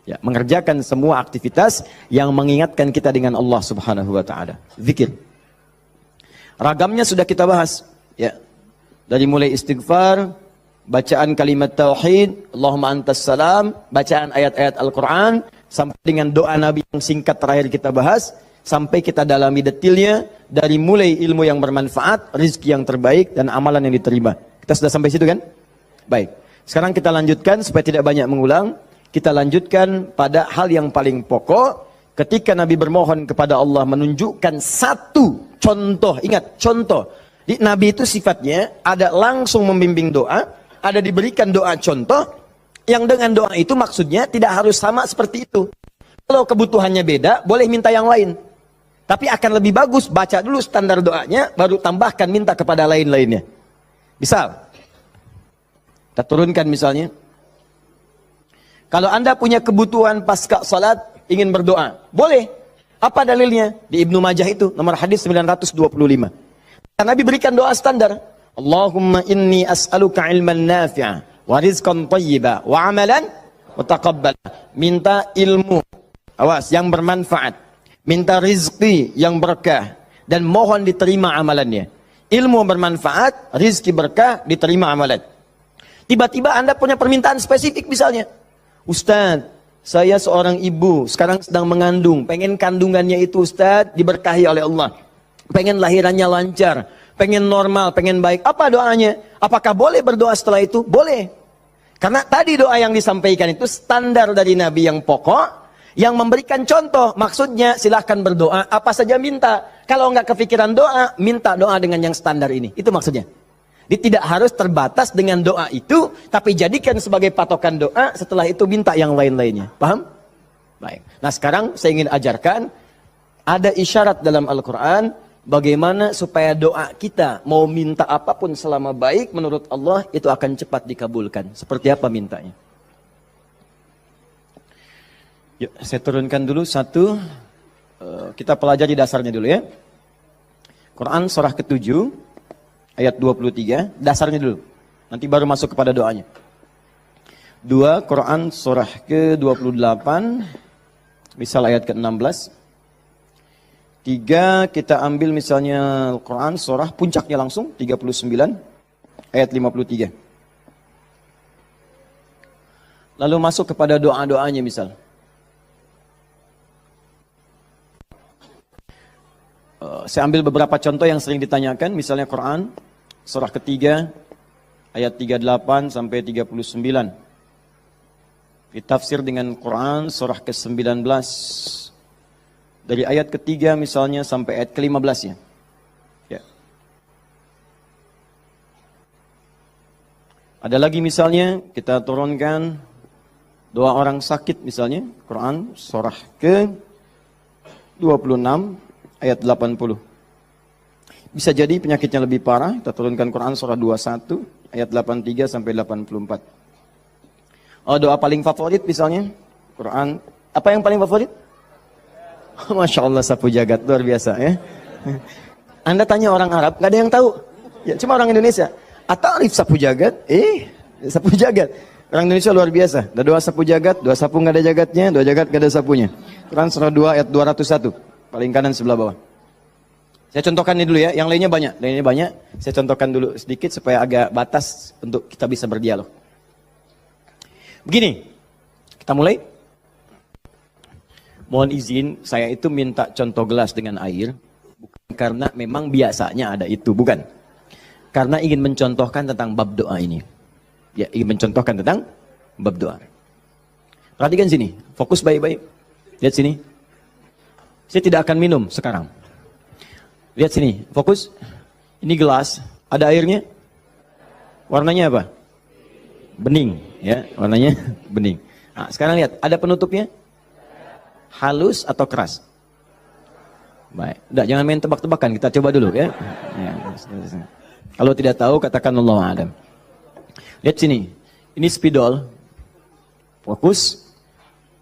Ya, mengerjakan semua aktivitas yang mengingatkan kita dengan Allah Subhanahu wa taala. Zikir. Ragamnya sudah kita bahas. Ya. Dari mulai istighfar, bacaan kalimat tauhid, Allahumma antas salam, bacaan ayat-ayat Al-Quran, sampai dengan doa Nabi yang singkat terakhir kita bahas, sampai kita dalami detilnya, dari mulai ilmu yang bermanfaat, rizki yang terbaik, dan amalan yang diterima. Kita sudah sampai situ kan? Baik. Sekarang kita lanjutkan, supaya tidak banyak mengulang, kita lanjutkan pada hal yang paling pokok, ketika Nabi bermohon kepada Allah menunjukkan satu contoh, ingat, contoh. Di Nabi itu sifatnya ada langsung membimbing doa, ada diberikan doa contoh, yang dengan doa itu maksudnya tidak harus sama seperti itu. Kalau kebutuhannya beda, boleh minta yang lain. Tapi akan lebih bagus baca dulu standar doanya, baru tambahkan minta kepada lain-lainnya. Misal, kita turunkan misalnya, kalau anda punya kebutuhan pasca salat, ingin berdoa, boleh. Apa dalilnya? Di Ibnu Majah itu, nomor hadis 925. Nabi berikan doa standar. Allahumma inni as'aluka ilman nafi'a wa rizqan thayyiba wa amalan mutaqabbala. Minta ilmu, awas, yang bermanfaat. Minta rizki yang berkah dan mohon diterima amalannya. Ilmu bermanfaat, rizki berkah, diterima amalan. Tiba-tiba anda punya permintaan spesifik misalnya. Ustaz, Saya seorang ibu, sekarang sedang mengandung, pengen kandungannya itu Ustaz diberkahi oleh Allah. Pengen lahirannya lancar, pengen normal, pengen baik. Apa doanya? Apakah boleh berdoa setelah itu? Boleh. Karena tadi doa yang disampaikan itu standar dari Nabi yang pokok, yang memberikan contoh. Maksudnya silahkan berdoa, apa saja minta. Kalau nggak kepikiran doa, minta doa dengan yang standar ini. Itu maksudnya. Dia tidak harus terbatas dengan doa itu, tapi jadikan sebagai patokan doa, setelah itu minta yang lain-lainnya. Paham? Baik. Nah sekarang saya ingin ajarkan, ada isyarat dalam Al-Quran, bagaimana supaya doa kita mau minta apapun selama baik menurut Allah itu akan cepat dikabulkan. Seperti apa mintanya? Yuk, saya turunkan dulu satu. Kita pelajari dasarnya dulu ya. Quran surah ke-7 ayat 23. Dasarnya dulu. Nanti baru masuk kepada doanya. 2 Quran surah ke-28. Misal ayat ke-16. 3 kita ambil misalnya Al-Quran surah puncaknya langsung 39 ayat 53. Lalu masuk kepada doa-doanya misal. Saya ambil beberapa contoh yang sering ditanyakan, misalnya Quran surah ketiga ayat 38 sampai 39. Ditafsir dengan Quran surah ke-19 dari ayat ketiga misalnya sampai ayat ke-15 ya. Ada lagi misalnya kita turunkan doa orang sakit misalnya, Quran surah ke-26 ayat 80. Bisa jadi penyakitnya lebih parah, kita turunkan Quran surah 21 ayat 83 sampai 84. Doa paling favorit misalnya, Quran, apa yang paling favorit? Masya Allah, sapu jagat, luar biasa ya. Anda tanya orang Arab, gak ada yang tahu. Ya, cuma orang Indonesia. Atarif sapu jagat? Sapu jagat. Orang Indonesia luar biasa. Ada doa sapu jagat, doa sapu gak ada jagatnya, doa jagat gak ada sapunya. Quran surah 2 ayat 201. Paling kanan sebelah bawah. Saya contohkan ini dulu ya, yang lainnya banyak. Saya contohkan dulu sedikit supaya agak batas untuk kita bisa berdialog. Begini, kita mulai. Mohon izin, saya itu minta contoh gelas dengan air, bukan karena memang biasanya ada itu, bukan. Karena ingin mencontohkan tentang bab doa ini. Ya, ingin mencontohkan tentang bab doa. Perhatikan sini, fokus baik-baik. Lihat sini. Saya tidak akan minum sekarang. Lihat sini, fokus. Ini gelas, ada airnya. Warnanya apa? Bening, ya, warnanya bening. Nah, sekarang lihat, ada penutupnya? Halus atau keras? Baik, udah jangan main tebak-tebakan, kita coba dulu ya. Kalau tidak tahu katakan Allah Adam. Lihat sini, ini spidol. Fokus.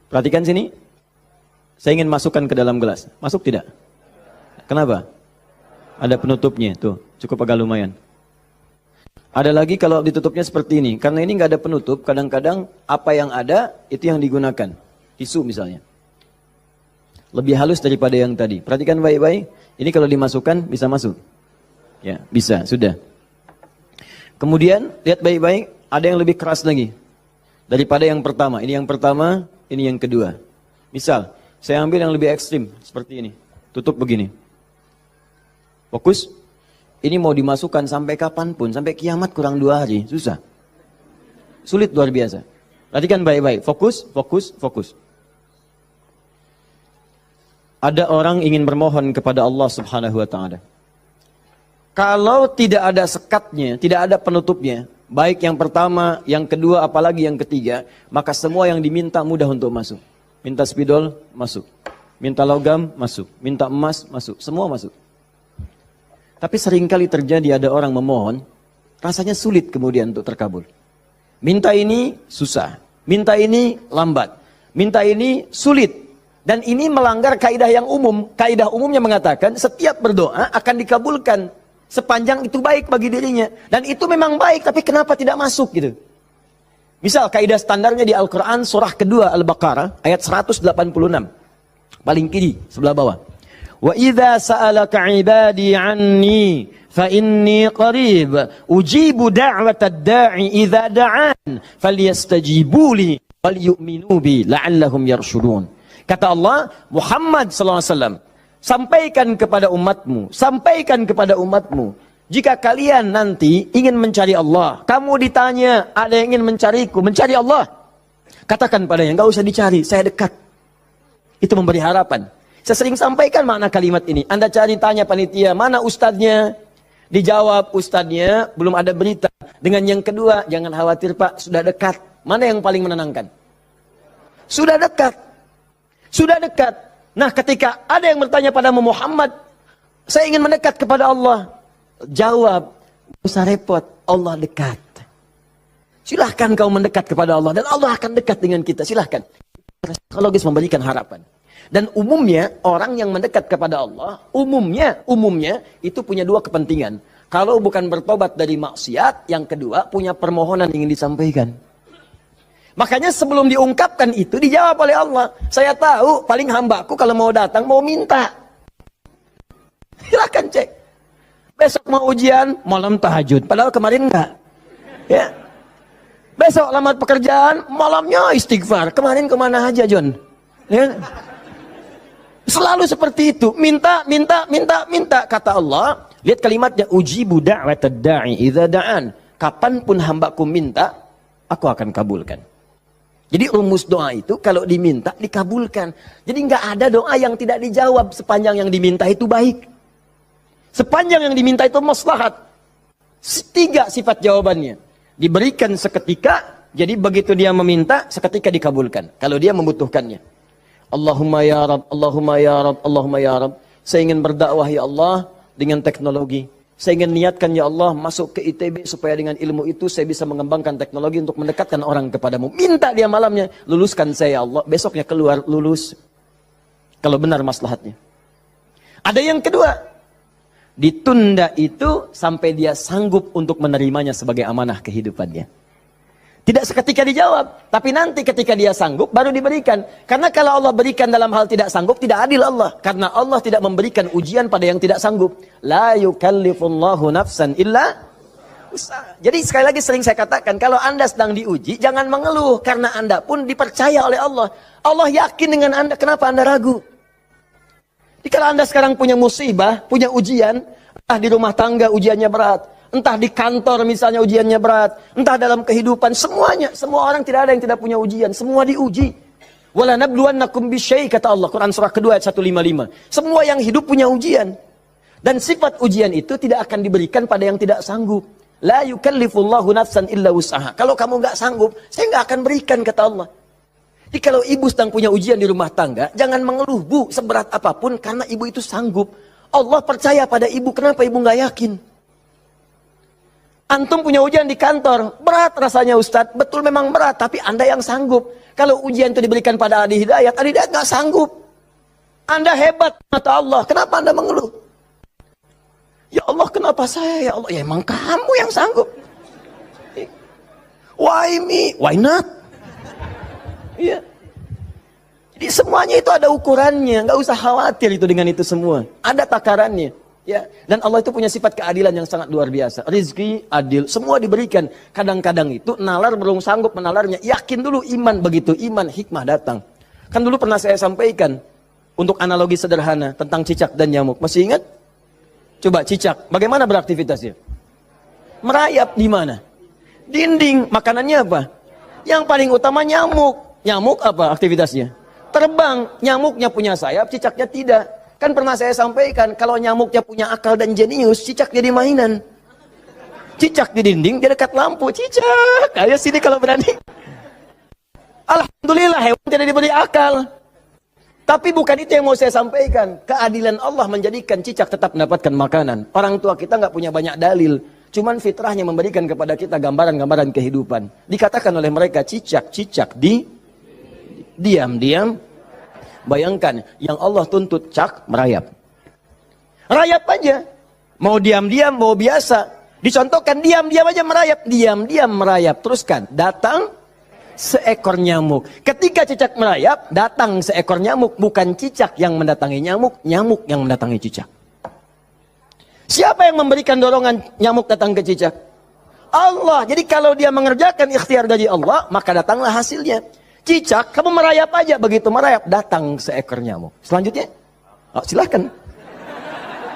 Perhatikan sini. Saya ingin masukkan ke dalam gelas. Masuk tidak? Kenapa? Ada penutupnya, tuh, cukup agak lumayan. Ada lagi kalau ditutupnya seperti ini. Karena ini nggak ada penutup, kadang-kadang apa yang ada itu yang digunakan. Tisu misalnya. Lebih halus daripada yang tadi. Perhatikan baik-baik. Ini kalau dimasukkan bisa masuk. Ya, bisa, sudah. Kemudian lihat baik-baik, ada yang lebih keras lagi daripada yang pertama. Ini yang pertama, ini yang kedua. Misal, saya ambil yang lebih ekstrim seperti ini. Tutup begini. Fokus. Ini mau dimasukkan sampai kapanpun, sampai kiamat kurang 2 hari, susah. Sulit luar biasa. Perhatikan baik-baik. Fokus, fokus, fokus. Ada orang ingin bermohon kepada Allah Subhanahu wa Ta'ala. Kalau tidak ada sekatnya, tidak ada penutupnya, baik yang pertama, yang kedua, apalagi yang ketiga, maka semua yang diminta mudah untuk masuk. Minta spidol, masuk. Minta logam, masuk. Minta emas, masuk. Semua masuk. Tapi seringkali terjadi ada orang memohon, rasanya sulit kemudian untuk terkabul. Minta ini susah. Minta ini lambat. Minta ini sulit. Dan ini melanggar kaidah yang umum. Kaidah umumnya mengatakan setiap berdoa akan dikabulkan sepanjang itu baik bagi dirinya. Dan itu memang baik, tapi kenapa tidak masuk gitu? Misal kaidah standarnya di Al-Quran surah kedua Al-Baqarah ayat 186. Paling kiri sebelah bawah. Wa idza sa'alaka 'ibadi 'anni fa inni qarib ujibu da'watad da'i idza da'an falyastajibu li wal yu'minu bi la'allahum yarshudun. Kata Allah, Muhammad sallallahu alaihi wasallam, sampaikan kepada umatmu, jika kalian nanti ingin mencari Allah, kamu ditanya, ada yang ingin mencariku, mencari Allah, katakan padanya, enggak usah dicari, saya dekat. Itu memberi harapan. Saya sering sampaikan makna kalimat ini. Anda cari, tanya panitia, mana ustadznya? Dijawab, ustadznya belum ada berita. Dengan yang kedua, jangan khawatir Pak, sudah dekat. Mana yang paling menenangkan? Sudah dekat. Sudah dekat. Nah, ketika ada yang bertanya padamu, Muhammad, saya ingin mendekat kepada Allah. Jawab, tidak usah repot, Allah dekat. Silahkan kau mendekat kepada Allah, dan Allah akan dekat dengan kita, silahkan. Psikologis memberikan harapan. Dan umumnya, orang yang mendekat kepada Allah, umumnya itu punya dua kepentingan. Kalau bukan bertobat dari maksiat, yang kedua, punya permohonan yang ingin disampaikan. Makanya sebelum diungkapkan itu, dijawab oleh Allah. Saya tahu, paling hambaku kalau mau datang, mau minta. Silahkan cek. Besok mau ujian, malam tahajud. Padahal kemarin enggak. Ya. Besok lamar pekerjaan, malamnya istighfar. Kemarin kemana aja, John? Ya. Selalu seperti itu. Minta. Kata Allah. Lihat kalimatnya. Ujibu da'watad da'i idza da'an. Kapanpun hambaku minta, aku akan kabulkan. Jadi rumus doa itu kalau diminta, dikabulkan. Jadi nggak ada doa yang tidak dijawab sepanjang yang diminta itu baik. Sepanjang yang diminta itu maslahat. 3 sifat jawabannya. Diberikan seketika, jadi begitu dia meminta, seketika dikabulkan. Kalau dia membutuhkannya. Allahumma ya Rab, Allahumma ya Rab, Allahumma ya Rab. Saya ingin berdakwah ya Allah dengan teknologi. Saya ingin niatkan ya Allah masuk ke ITB supaya dengan ilmu itu saya bisa mengembangkan teknologi untuk mendekatkan orang kepadamu. Minta dia malamnya, luluskan saya ya Allah. Besoknya keluar, lulus. Kalau benar maslahatnya. Ada yang kedua. Ditunda itu sampai dia sanggup untuk menerimanya sebagai amanah kehidupannya. Tidak seketika dijawab, tapi nanti ketika dia sanggup baru diberikan. Karena kalau Allah berikan dalam hal tidak sanggup, tidak adil Allah. Karena Allah tidak memberikan ujian pada yang tidak sanggup. La yukallifullahu nafsan illa usaha. Jadi sekali lagi sering saya katakan, kalau Anda sedang diuji, jangan mengeluh. Karena Anda pun dipercaya oleh Allah. Allah yakin dengan Anda, kenapa Anda ragu? Jadi kalau Anda sekarang punya musibah, punya ujian, entah di rumah tangga ujiannya berat, entah di kantor misalnya ujiannya berat, entah dalam kehidupan, semuanya, semua orang tidak ada yang tidak punya ujian, semua diuji. Wala nabluwannakum bisyai, kata Allah, Quran surah kedua ayat 155. Semua yang hidup punya ujian. Dan sifat ujian itu tidak akan diberikan pada yang tidak sanggup. La yukallifullahu nafsan illa wus'aha. Kalau kamu nggak sanggup, saya nggak akan berikan, kata Allah. Jadi kalau ibu sedang punya ujian di rumah tangga, jangan mengeluh, Bu, seberat apapun, karena ibu itu sanggup. Allah percaya pada ibu, kenapa ibu nggak yakin? Antum punya ujian di kantor, berat rasanya Ustadz, betul memang berat, tapi Anda yang sanggup. Kalau ujian itu diberikan pada Adi Hidayat nggak sanggup. Anda hebat, kata Allah, kenapa Anda mengeluh? Ya Allah, kenapa saya? Ya Allah, ya emang kamu yang sanggup. Why me? Why not? Iya. Jadi semuanya itu ada ukurannya, nggak usah khawatir itu dengan itu semua. Ada takarannya, ya. Dan Allah itu punya sifat keadilan yang sangat luar biasa. Rizki adil, semua diberikan. Kadang-kadang itu nalar belum sanggup menalarnya. Yakin dulu iman, begitu iman hikmah datang. Kan dulu pernah saya sampaikan untuk analogi sederhana tentang cicak dan nyamuk. Masih ingat? Coba cicak, bagaimana beraktivitasnya? Merayap di mana? Dinding. Makanannya apa? Yang paling utama nyamuk. Nyamuk apa aktivitasnya? Terbang. Nyamuknya punya sayap, cicaknya tidak. Kan pernah saya sampaikan, kalau nyamuknya punya akal dan jenius, cicak jadi mainan. Cicak di dinding, dia dekat lampu. Cicak, ayo sini kalau berani. Alhamdulillah, hewan tidak diberi akal. Tapi bukan itu yang mau saya sampaikan. Keadilan Allah menjadikan cicak tetap mendapatkan makanan. Orang tua kita nggak punya banyak dalil. Cuman fitrahnya memberikan kepada kita gambaran-gambaran kehidupan. Dikatakan oleh mereka, cicak diam-diam. Bayangkan, yang Allah tuntut cak, merayap. Rayap aja. Mau diam-diam, mau biasa. Dicontohkan, diam-diam aja merayap. Diam-diam merayap. Teruskan, datang seekor nyamuk. Ketika cicak merayap, datang seekor nyamuk. Bukan cicak yang mendatangi nyamuk, nyamuk yang mendatangi cicak. Siapa yang memberikan dorongan nyamuk datang ke cicak? Allah. Jadi kalau dia mengerjakan ikhtiar dari Allah, maka datanglah hasilnya. Cicak, kamu merayap aja. Begitu merayap, datang seekor nyamuk. Selanjutnya, silahkan.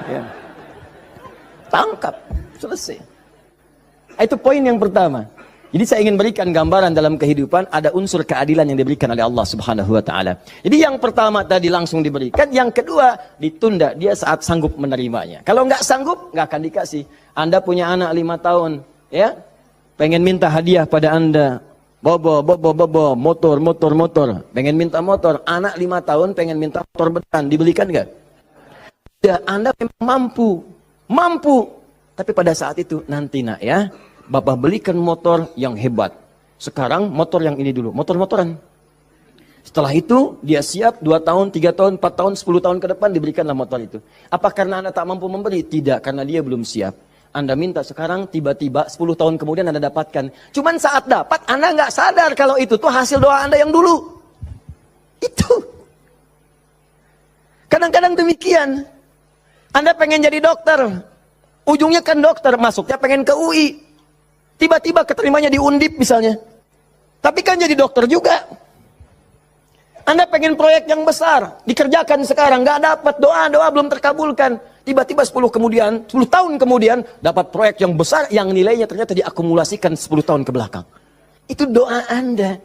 Ya. Tangkap, selesai. Itu poin yang pertama. Jadi saya ingin berikan gambaran dalam kehidupan ada unsur keadilan yang diberikan oleh Allah Subhanahu wa taala. Jadi yang pertama tadi langsung diberikan, yang kedua ditunda dia saat sanggup menerimanya. Kalau nggak sanggup, nggak akan dikasih. Anda punya anak 5 tahun, ya, pengen minta hadiah pada Anda. Bobo, motor. Pengen minta motor. Anak 5 tahun pengen minta motor beneran, dibelikan nggak? Ya, Anda memang mampu. Tapi pada saat itu nanti nak ya, Bapak belikan motor yang hebat. Sekarang motor yang ini dulu, motor-motoran. Setelah itu dia siap 2 tahun, 3 tahun, 4 tahun, 10 tahun ke depan diberikanlah motor itu. Apa karena Anda tak mampu memberi? Tidak, karena dia belum siap. Anda minta sekarang, tiba-tiba 10 tahun kemudian Anda dapatkan. Cuman saat dapat Anda nggak sadar kalau itu tuh hasil doa Anda yang dulu. Itu. Kadang-kadang demikian. Anda pengen jadi dokter. Ujungnya kan dokter, masuknya pengen ke UI. Tiba-tiba keterimanya di Undip misalnya. Tapi kan jadi dokter juga. Anda pengen proyek yang besar, dikerjakan sekarang, nggak dapat, doa belum terkabulkan. Tiba-tiba 10 tahun kemudian, dapat proyek yang besar, yang nilainya ternyata diakumulasikan 10 tahun ke belakang. Itu doa Anda.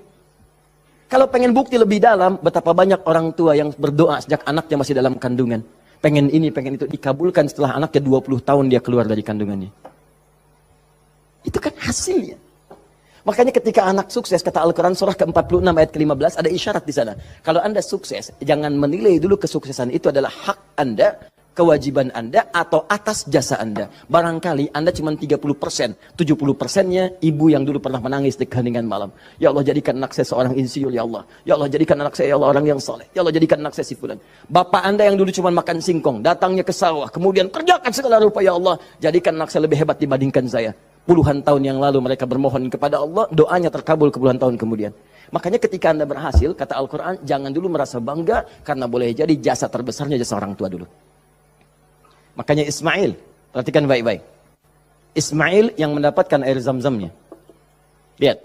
Kalau pengen bukti lebih dalam, betapa banyak orang tua yang berdoa sejak anaknya masih dalam kandungan. Pengen ini, pengen itu, dikabulkan setelah anaknya 20 tahun dia keluar dari kandungannya. Itu kan hasilnya. Makanya ketika anak sukses, kata Al-Quran surah ke-46 ayat ke-15, ada isyarat di sana. Kalau Anda sukses, jangan menilai dulu kesuksesan itu adalah hak Anda, kewajiban Anda, atau atas jasa Anda. Barangkali Anda cuma 30%, 70%-nya ibu yang dulu pernah menangis di keheningan malam. Ya Allah, jadikan anak saya seorang insinyur, ya Allah. Ya Allah, jadikan anak saya, ya Allah, orang yang soleh. Ya Allah, jadikan anak saya si fulan. Bapak Anda yang dulu cuma makan singkong, datangnya ke sawah, kemudian kerjakan segala rupa, ya Allah, jadikan anak saya lebih hebat dibandingkan saya. Puluhan tahun yang lalu mereka bermohon kepada Allah, doanya terkabul ke puluhan tahun kemudian. Makanya ketika Anda berhasil, kata Al-Quran, jangan dulu merasa bangga, karena boleh jadi jasa terbesarnya jasa orang tua dulu. Makanya Ismail, perhatikan baik-baik. Ismail yang mendapatkan air zam-zamnya. Lihat.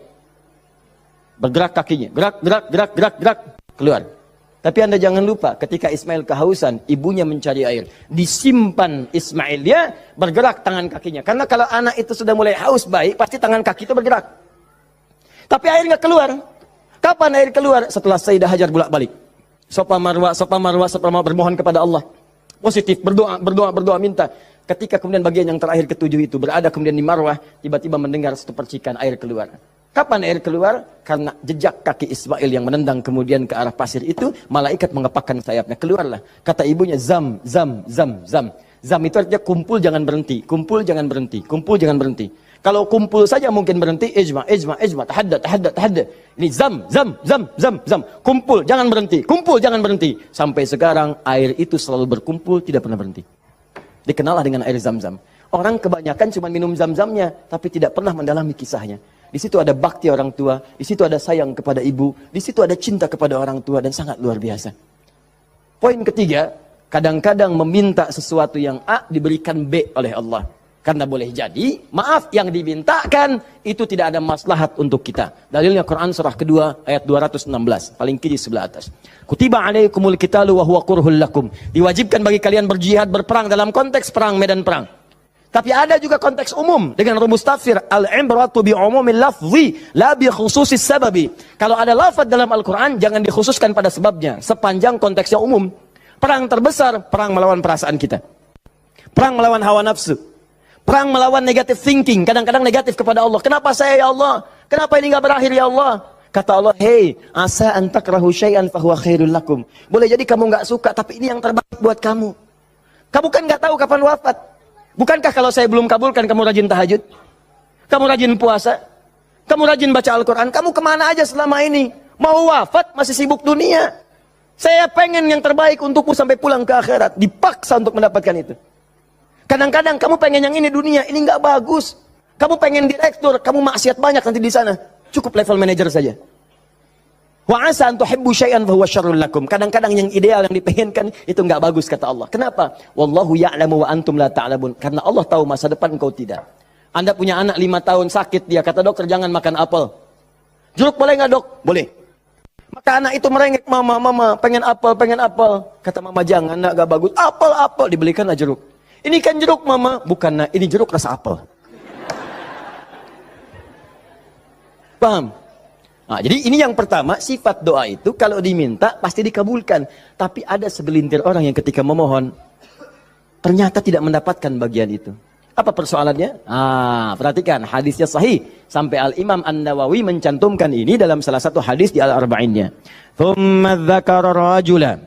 Bergerak kakinya, gerak, keluar. Tapi Anda jangan lupa, ketika Ismail kehausan, ibunya mencari air. Disimpan Ismail, dia bergerak tangan kakinya. Karena kalau anak itu sudah mulai haus baik, pasti tangan kaki itu bergerak. Tapi air nggak keluar. Kapan air keluar? Setelah Sayyidah Hajar bolak-balik. Safa Marwa, bermohon kepada Allah. Positif, berdoa, minta. Ketika kemudian bagian yang terakhir ketujuh itu berada kemudian di Marwah, tiba-tiba mendengar satu percikan air keluar. Kapan air keluar? Karena jejak kaki Ismail yang menendang kemudian ke arah pasir itu, malaikat mengepakkan sayapnya. Keluarlah. Kata ibunya, zam. Zam itu artinya kumpul jangan berhenti. Kumpul jangan berhenti. Kalau kumpul saja mungkin berhenti, ijma. Tahadda. Ini zam. Kumpul jangan berhenti. Sampai sekarang air itu selalu berkumpul, tidak pernah berhenti. Dikenallah dengan air zam-zam. Orang kebanyakan cuma minum zam-zamnya, tapi tidak pernah mendalami kisahnya. Di situ ada bakti orang tua, di situ ada sayang kepada ibu, di situ ada cinta kepada orang tua, dan sangat luar biasa. Poin ketiga, kadang-kadang meminta sesuatu yang A diberikan B oleh Allah. Karena boleh jadi, maaf, yang dimintakan itu tidak ada maslahat untuk kita. Dalilnya Quran surah kedua ayat 216, paling kiri sebelah atas. Kutiba alaikumul qitalu wa huwa kurhul lakum. Diwajibkan bagi kalian berjihad, berperang dalam konteks perang, medan perang. Tapi ada juga konteks umum dengan rumus tafsir al-ibratu bi umumil lafzi la bi khususis sababi. Kalau ada lafaz dalam Al-Qur'an jangan dikhususkan pada sebabnya, sepanjang konteksnya umum. Perang terbesar, perang melawan perasaan kita. Perang melawan hawa nafsu. Perang melawan negative thinking, kadang-kadang negatif kepada Allah. Kenapa saya ya Allah? Kenapa ini enggak berakhir ya Allah? Kata Allah, "Hei, asa an takrahu syai'an fa huwa khairul lakum." Boleh jadi kamu enggak suka, tapi ini yang terbaik buat kamu. Kamu kan enggak tahu kapan wafat. Bukankah kalau saya belum kabulkan, kamu rajin tahajud? Kamu rajin puasa? Kamu rajin baca Al-Quran? Kamu kemana aja selama ini? Mau wafat, masih sibuk dunia. Saya pengen yang terbaik untukmu sampai pulang ke akhirat. Dipaksa untuk mendapatkan itu. Kadang-kadang kamu pengen yang ini dunia, ini nggak bagus. Kamu pengen direktur, kamu maksiat banyak nanti di sana. Cukup level manager saja. Wa asa an tuhibbu syai'an fa huwa syarrul lakum. Kadang-kadang yang ideal yang dipengenkan itu enggak bagus kata Allah. Kenapa? Wallahu ya'lamu wa antum la ta'lamun. Karena Allah tahu masa depan engkau tidak. Anda punya anak 5 tahun sakit, dia kata dokter jangan makan apel. Jeruk boleh enggak dok? Boleh. Maka anak itu merengek, mama, pengen apel. Kata mama, jangan nak, gak bagus. Apel, dibelikanlah jeruk. Ini kan jeruk mama, bukan nak, ini jeruk rasa apel. Paham? Nah, jadi ini yang pertama, sifat doa itu kalau diminta pasti dikabulkan. Tapi ada segelintir orang yang ketika memohon, ternyata tidak mendapatkan bagian itu. Apa persoalannya? Perhatikan, hadisnya sahih. Sampai Al-Imam An-Nawawi mencantumkan ini dalam salah satu hadis di Al-Arba'innya. Thumma dzakara rajula.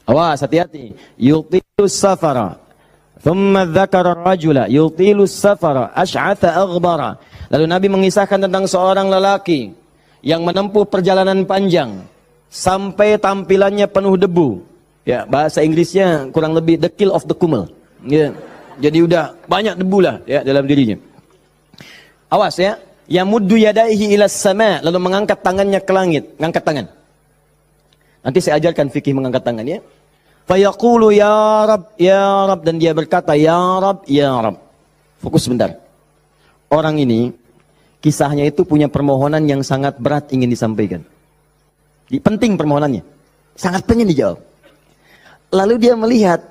Awas, hati-hati. Yutilus safara. Thumma dzakara rajula. Yutilus safara. Ash'atha aghbara. Lalu Nabi mengisahkan tentang seorang lelaki yang menempuh perjalanan panjang sampai tampilannya penuh debu. Ya, bahasa Inggrisnya kurang lebih the kill of the kumel. Ya. Jadi udah banyak debu lah ya dalam dirinya. Awas ya, yamuddu yadaihi ilas sama, lalu mengangkat tangannya ke langit, ngangkat tangan. Nanti saya ajarkan fikih mengangkat tangan ya. Fa yaqulu ya Rab, dan dia berkata ya Rab. Fokus sebentar. Orang ini kisahnya itu punya permohonan yang sangat berat ingin disampaikan. Penting permohonannya. Sangat pengen dijawab. Lalu dia melihat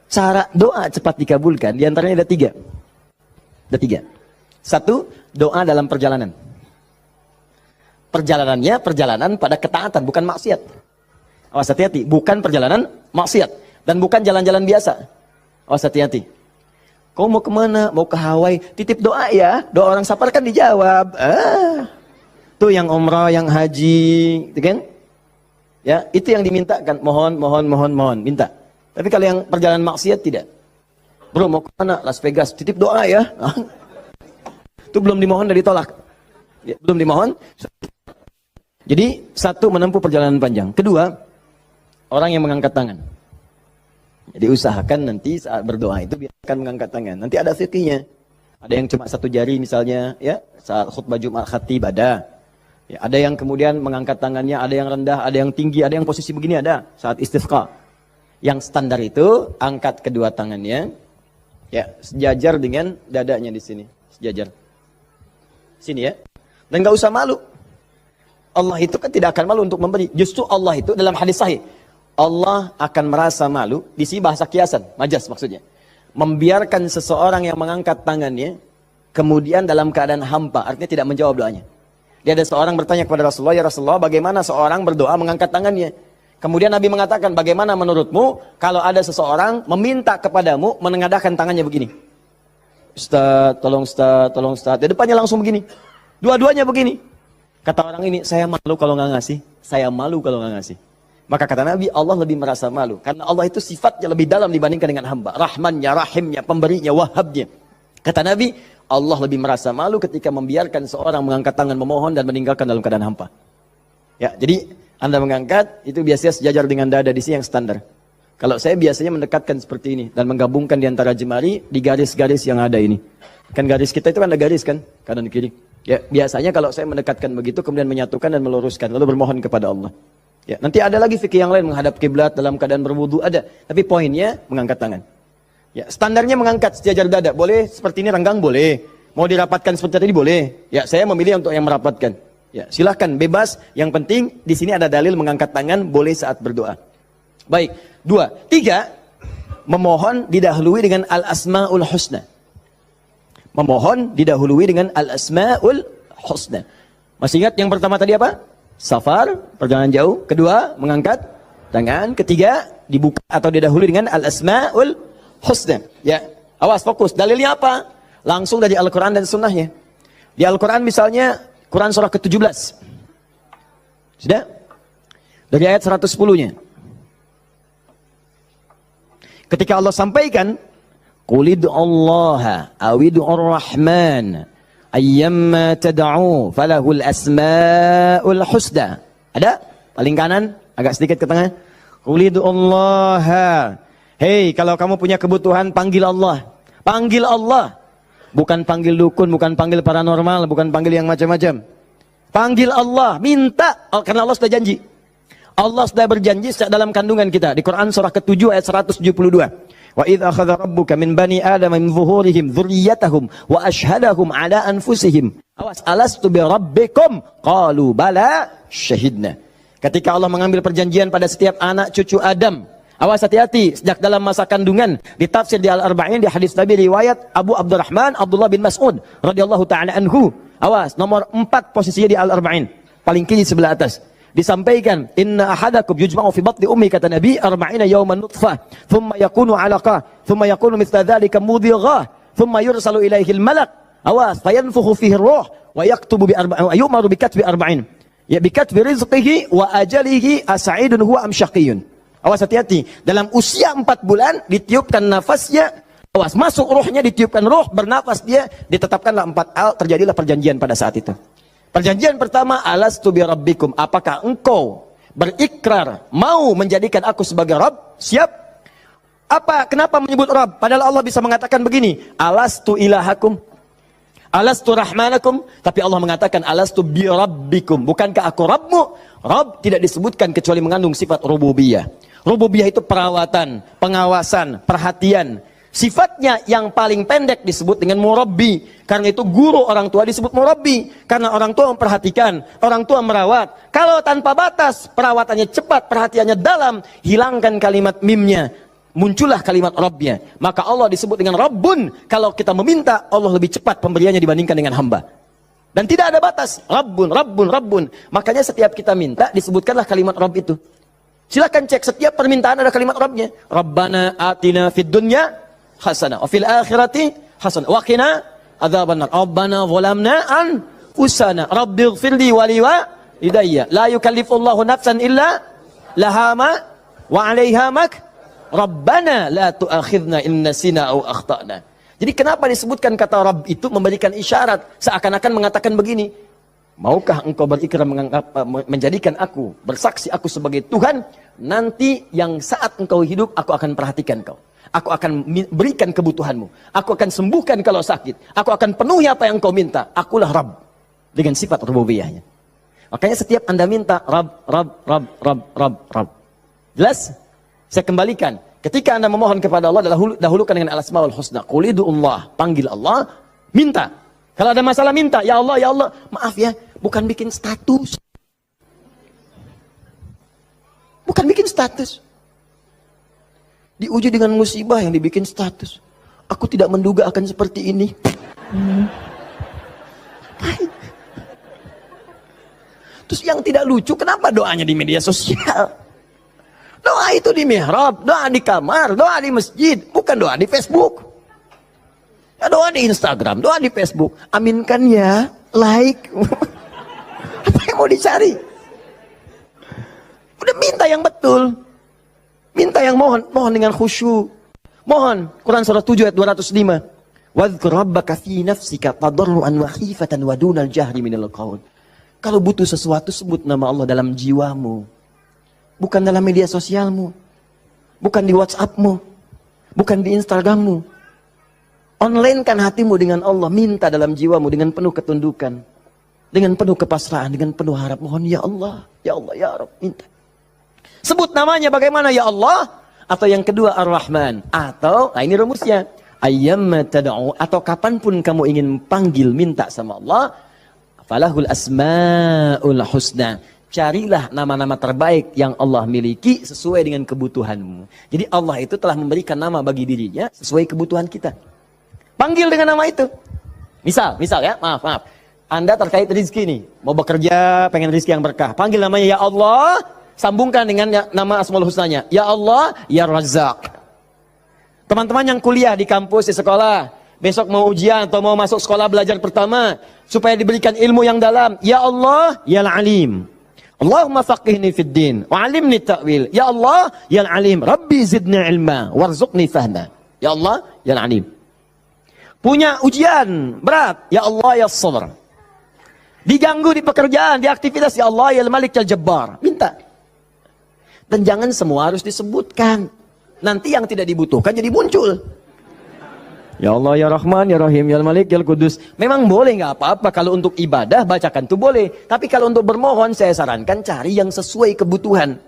cara doa cepat dikabulkan. Di antaranya ada tiga. Satu, doa dalam perjalanan. Perjalanannya perjalanan pada ketaatan, bukan maksiat. Awas hati-hati, bukan perjalanan maksiat. Dan bukan jalan-jalan biasa. Awas hati-hati. Kau mau kemana? Mau ke Hawaii? Titip doa ya. Doa orang safar kan dijawab. Tuh yang umrah, yang haji, gitu kan? Ya, itu yang diminta kan. Mohon, minta. Tapi kalau yang perjalanan maksiat tidak. Bro, mau kemana? Las Vegas. Titip doa ya. Itu belum dimohon dan ditolak. Ya, belum dimohon. Jadi, satu, menempuh perjalanan panjang. Kedua, orang yang mengangkat tangan. Jadi usahakan nanti saat berdoa itu biarkan mengangkat tangan. Nanti ada fikihnya. Ada yang cuma satu jari misalnya, ya saat khutbah Jumat Khatib ada. Ya, ada yang kemudian mengangkat tangannya, ada yang rendah, ada yang tinggi, ada yang posisi begini ada saat istisqa. Yang standar itu angkat kedua tangannya, ya sejajar dengan dadanya di sini, sejajar. Sini ya. Dan nggak usah malu. Allah itu kan tidak akan malu untuk memberi. Justru Allah itu dalam hadis sahih. Allah akan merasa malu, di sini bahasa kiasan, majas maksudnya. Membiarkan seseorang yang mengangkat tangannya, kemudian dalam keadaan hampa, artinya tidak menjawab doanya. Dia ada seorang bertanya kepada Rasulullah, ya Rasulullah, bagaimana seorang berdoa mengangkat tangannya? Kemudian Nabi mengatakan, bagaimana menurutmu kalau ada seseorang meminta kepadamu menengadahkan tangannya begini? Ustaz, tolong Ustaz. Di depannya langsung begini. Dua-duanya begini. Kata orang ini, saya malu kalau nggak ngasih. Maka kata Nabi, Allah lebih merasa malu. Karena Allah itu sifatnya lebih dalam dibandingkan dengan hamba. Rahmannya, rahimnya, pemberinya, wahabnya. Kata Nabi, Allah lebih merasa malu ketika membiarkan seorang mengangkat tangan memohon dan meninggalkan dalam keadaan hampa. Ya, jadi Anda mengangkat, itu biasanya sejajar dengan dada di sini yang standar. Kalau saya biasanya mendekatkan seperti ini. Dan menggabungkan di antara jemari di garis-garis yang ada ini. Kan garis kita itu ada garis kan, kanan kiri. Ya, biasanya kalau saya mendekatkan begitu, kemudian menyatukan dan meluruskan. Lalu bermohon kepada Allah. Ya, nanti ada lagi fikih yang lain menghadap kiblat dalam keadaan berwudu ada, tapi poinnya mengangkat tangan. Ya, standarnya mengangkat sejajar dada. Boleh seperti ini renggang boleh. Mau dirapatkan seperti tadi boleh. Ya, saya memilih untuk yang merapatkan. Ya, silahkan bebas. Yang penting di sini ada dalil mengangkat tangan boleh saat berdoa. Baik, 2, 3 memohon didahului dengan al-asmaul husna. Memohon didahului dengan al-asmaul husna. Masih ingat yang pertama tadi apa? Safar, perjalanan jauh. Kedua, mengangkat tangan. Ketiga, dibuka atau didahului dengan al-asma'ul husna. Ya, awas fokus. Dalilnya apa? Langsung dari Al-Quran dan sunnahnya. Di Al-Quran misalnya, Quran surah ke-17. Sudah? Dari ayat 110-nya. Ketika Allah sampaikan, Qulid Allah awid'ur rahman. Ayyamma tad'u falahul asmaul husna. Ada? Paling kanan, agak sedikit ke tengah. Qulidullaha. Hei, kalau kamu punya kebutuhan, panggil Allah. Panggil Allah. Bukan panggil dukun, bukan panggil paranormal, bukan panggil yang macam-macam. Panggil Allah, minta. Karena Allah sudah janji. Allah sudah berjanji dalam kandungan kita. Di Quran surah ke-7 ayat 172. Wa idz akhadha rabbuka min bani adama min zuhurihim dzurriyyatahum wa ashhadahum ala anfusihim. Awas, alastu bi rabbikum? Qalu bala syahidna. Ketika Allah mengambil perjanjian pada setiap anak cucu Adam. Awas hati-hati, sejak dalam masa kandungan, ditafsir di Al-Arba'in, di hadis Nabi riwayat Abu Abdurrahman Abdullah bin Mas'ud radhiyallahu taala anhu. Awas, nomor 4 posisinya di Al-Arba'in, paling kiri sebelah atas. Disampaikan, inna ahadakum yujma'u fi batni ummi, kata Nabi, 40 yawman nutfah, thumma yakunu 'alaqah, thumma yakunu mithla dhalika mudhighah, thumma yursalu ilaihi al-malak. Awas, fayanfukhu fihi ar-ruh wa yaktubu bi arba'in, wa yu'maru bi katbi arba'in. Ya bi katbi rizqihi wa ajalihi as'idun huwa am syaqiyyun. Awas hati-hati, dalam usia 4 bulan ditiupkan nafasnya, awas masuk ruhnya, ditiupkan ruh, bernafas dia, ditetapkanlah 4 hal, terjadilah perjanjian pada saat itu. Perjanjian pertama, alastu bi rabbikum, apakah engkau berikrar mau menjadikan aku sebagai Rabb? Siap? Apa? Kenapa menyebut Rabb? Padahal Allah bisa mengatakan begini, alastu ilahakum, alastu rahmanakum, tapi Allah mengatakan alastu bi rabbikum, bukankah aku Rabbmu? Rabb tidak disebutkan kecuali mengandung sifat rububiyah. Rububiyah itu perawatan, pengawasan, perhatian. Sifatnya yang paling pendek disebut dengan murabbi. Karena itu guru orang tua disebut murabbi. Karena orang tua memperhatikan, orang tua merawat. Kalau tanpa batas, perawatannya cepat, perhatiannya dalam, hilangkan kalimat mimnya, muncullah kalimat Rabbnya. Maka Allah disebut dengan Rabbun. Kalau kita meminta, Allah lebih cepat pemberiannya dibandingkan dengan hamba. Dan tidak ada batas. Rabbun, Rabbun, Rabbun. Makanya setiap kita minta, disebutkanlah kalimat Rabb itu. Silakan cek, setiap permintaan ada kalimat Rabbnya. Rabbana atina fid dunya hasanah, wa fil akhirati hasanah, wa qina adzabannar. Rabbana zalamna anfusana, rabbighfirli wa liwalidayya. La yukallifullahu nafsan illa laha ma wa 'alaiha mak. Rabbana la tu'akhidna in nasina aw akhtana. Jadi kenapa disebutkan kata Rabb itu memberikan isyarat, seakan-akan mengatakan begini, maukah engkau berikrar menjadikan aku, bersaksi aku sebagai Tuhan, nanti yang saat engkau hidup, aku akan perhatikan kau. Aku akan berikan kebutuhanmu. Aku akan sembuhkan kalau sakit. Aku akan penuhi apa yang kau minta. Akulah Rabb. Dengan sifat rububiyahnya. Makanya setiap Anda minta, Rabb, Rabb, Rabb, Rabb, Rabb, Rabb. Jelas? Saya kembalikan. Ketika Anda memohon kepada Allah, dahulukan dengan al-asmaul husna. Qul ud'ullah, panggil Allah, minta. Kalau ada masalah minta, ya Allah, maaf ya, bukan bikin status. Bukan bikin status. Diuji dengan musibah yang dibikin status. Aku tidak menduga akan seperti ini. Terus yang tidak lucu, kenapa doanya di media sosial? Doa itu di mihrab, doa di kamar, doa di masjid, bukan doa di Facebook. Ya, doa di Instagram, doa di Facebook. Aminkan ya, like. Apa yang mau dicari? Udah minta yang betul. Minta yang mohon dengan khusyuk. Mohon, Quran surah 7 ayat 205. Wadhkur rabbaka fi nafsika tadarruan wa khifatan wa dunal jahri minal qaul. Kalau butuh sesuatu, sebut nama Allah dalam jiwamu. Bukan dalam media sosialmu. Bukan di WhatsAppmu. Bukan di Instagrammu. Online-kan hatimu dengan Allah. Minta dalam jiwamu dengan penuh ketundukan. Dengan penuh kepasrahan. Dengan penuh harap. Mohon ya Allah. Ya Allah ya Rabb. Minta. Sebut namanya bagaimana ya Allah. Atau yang kedua Ar-Rahman. Atau, nah ini rumusnya. Ayyamma tad'u. Atau kapanpun kamu ingin panggil minta sama Allah. Falahul asma'ul husna. Carilah nama-nama terbaik yang Allah miliki sesuai dengan kebutuhanmu. Jadi Allah itu telah memberikan nama bagi dirinya sesuai kebutuhan kita. Panggil dengan nama itu. Misal ya, maaf. Anda terkait rezeki nih, mau bekerja, pengen rezeki yang berkah. Panggil namanya ya Allah, sambungkan dengan nama Asmaul Husnanya. Ya Allah, ya Razzaq. Teman-teman yang kuliah di kampus, di sekolah, besok mau ujian atau mau masuk sekolah belajar pertama, supaya diberikan ilmu yang dalam. Ya Allah, ya Alim. Allahumma faqihni fid din wa 'allimni ta'wil. Ya Allah, ya Alim, Rabbi zidni ilma warzuqni fahma. Ya Allah, ya Alim. Punya ujian berat, ya Allah ya Sabr. Diganggu di pekerjaan, di aktivitas, ya Allah ya Malik ya Jabbar. Minta. Dan jangan semua harus disebutkan. Nanti yang tidak dibutuhkan jadi muncul. Ya Allah ya Rahman ya Rahim ya Malik ya Kudus. Memang boleh, nggak apa-apa. Kalau untuk ibadah bacakan tuh boleh. Tapi kalau untuk bermohon saya sarankan cari yang sesuai kebutuhan.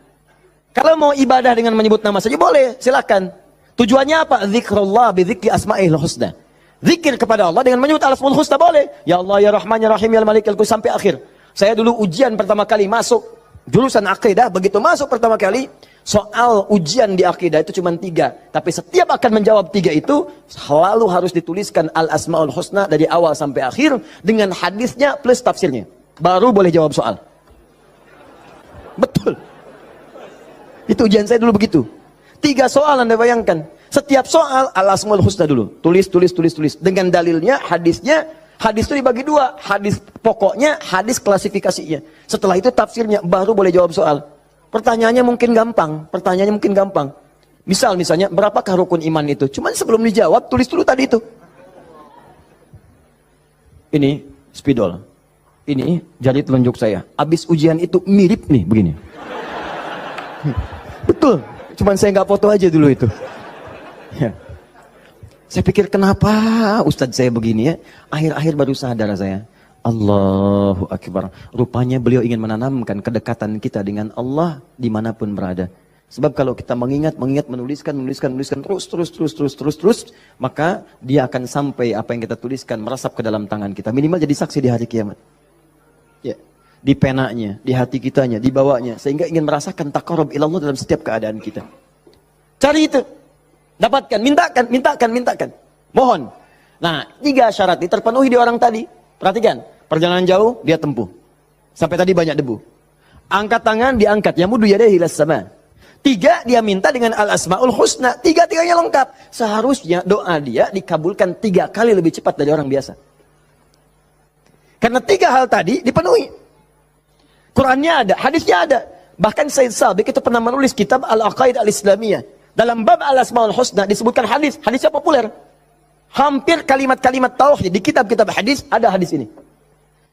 Kalau mau ibadah dengan menyebut nama saja boleh, silakan. Tujuannya apa? Zikrullah bi dzikri asma'il husna. Zikir kepada Allah dengan menyebut al-asmaul husna boleh. Ya Allah ya Rahman ya Rahim ya Malik ya Kudus sampai akhir. Saya dulu ujian pertama kali masuk jurusan akidah, begitu masuk pertama kali, soal ujian di akidah itu cuma 3. Tapi setiap akan menjawab 3 itu, selalu harus dituliskan Al-Asma'ul Husna dari awal sampai akhir, dengan hadisnya plus tafsirnya. Baru boleh jawab soal. Betul. Itu ujian saya dulu begitu. 3 soal Anda bayangkan. Setiap soal Al-Asma'ul Husna dulu. Tulis. Dengan dalilnya, hadisnya. Hadis itu dibagi 2. Hadis pokoknya, hadis klasifikasinya. Setelah itu tafsirnya, baru boleh jawab soal. Pertanyaannya mungkin gampang. Misalnya, berapakah rukun iman itu? Cuman sebelum dijawab, tulis dulu tadi itu. Ini spidol. Ini jari telunjuk saya. Habis ujian itu mirip nih, begini. Betul. Cuman saya nggak foto aja dulu itu. Ya. Saya pikir kenapa Ustadz saya begini ya. Akhir-akhir baru sadar saya. Allahu Akbar. Rupanya beliau ingin menanamkan kedekatan kita dengan Allah dimanapun berada. Sebab kalau kita mengingat, menuliskan terus, maka dia akan sampai apa yang kita tuliskan merasap ke dalam tangan kita. Minimal jadi saksi di hari kiamat. Ya. Di penanya, di hati kitanya, di bawahnya. Sehingga ingin merasakan taqarrub ilallah dalam setiap keadaan kita. Cari itu. Dapatkan, mintakan. Mohon. Nah, 3 syarat ini terpenuhi di orang tadi. Perhatikan, perjalanan jauh dia tempuh. Sampai tadi banyak debu. Angkat tangan, diangkat. Yamudu yadayhi ilas sama. 3, dia minta dengan Al-Asma'ul Husna. 3-tiganya lengkap. Seharusnya doa dia dikabulkan 3 kali lebih cepat dari orang biasa. Karena 3 hal tadi dipenuhi. Qurannya ada, hadisnya ada. Bahkan Sayyid Sabiq itu pernah menulis kitab Al-Aqaid Al-Islamiyah. Dalam bab Al-Asma'ul Husna disebutkan hadis. Hadisnya populer. Hampir kalimat-kalimat tauhid di kitab-kitab hadis ada hadis ini.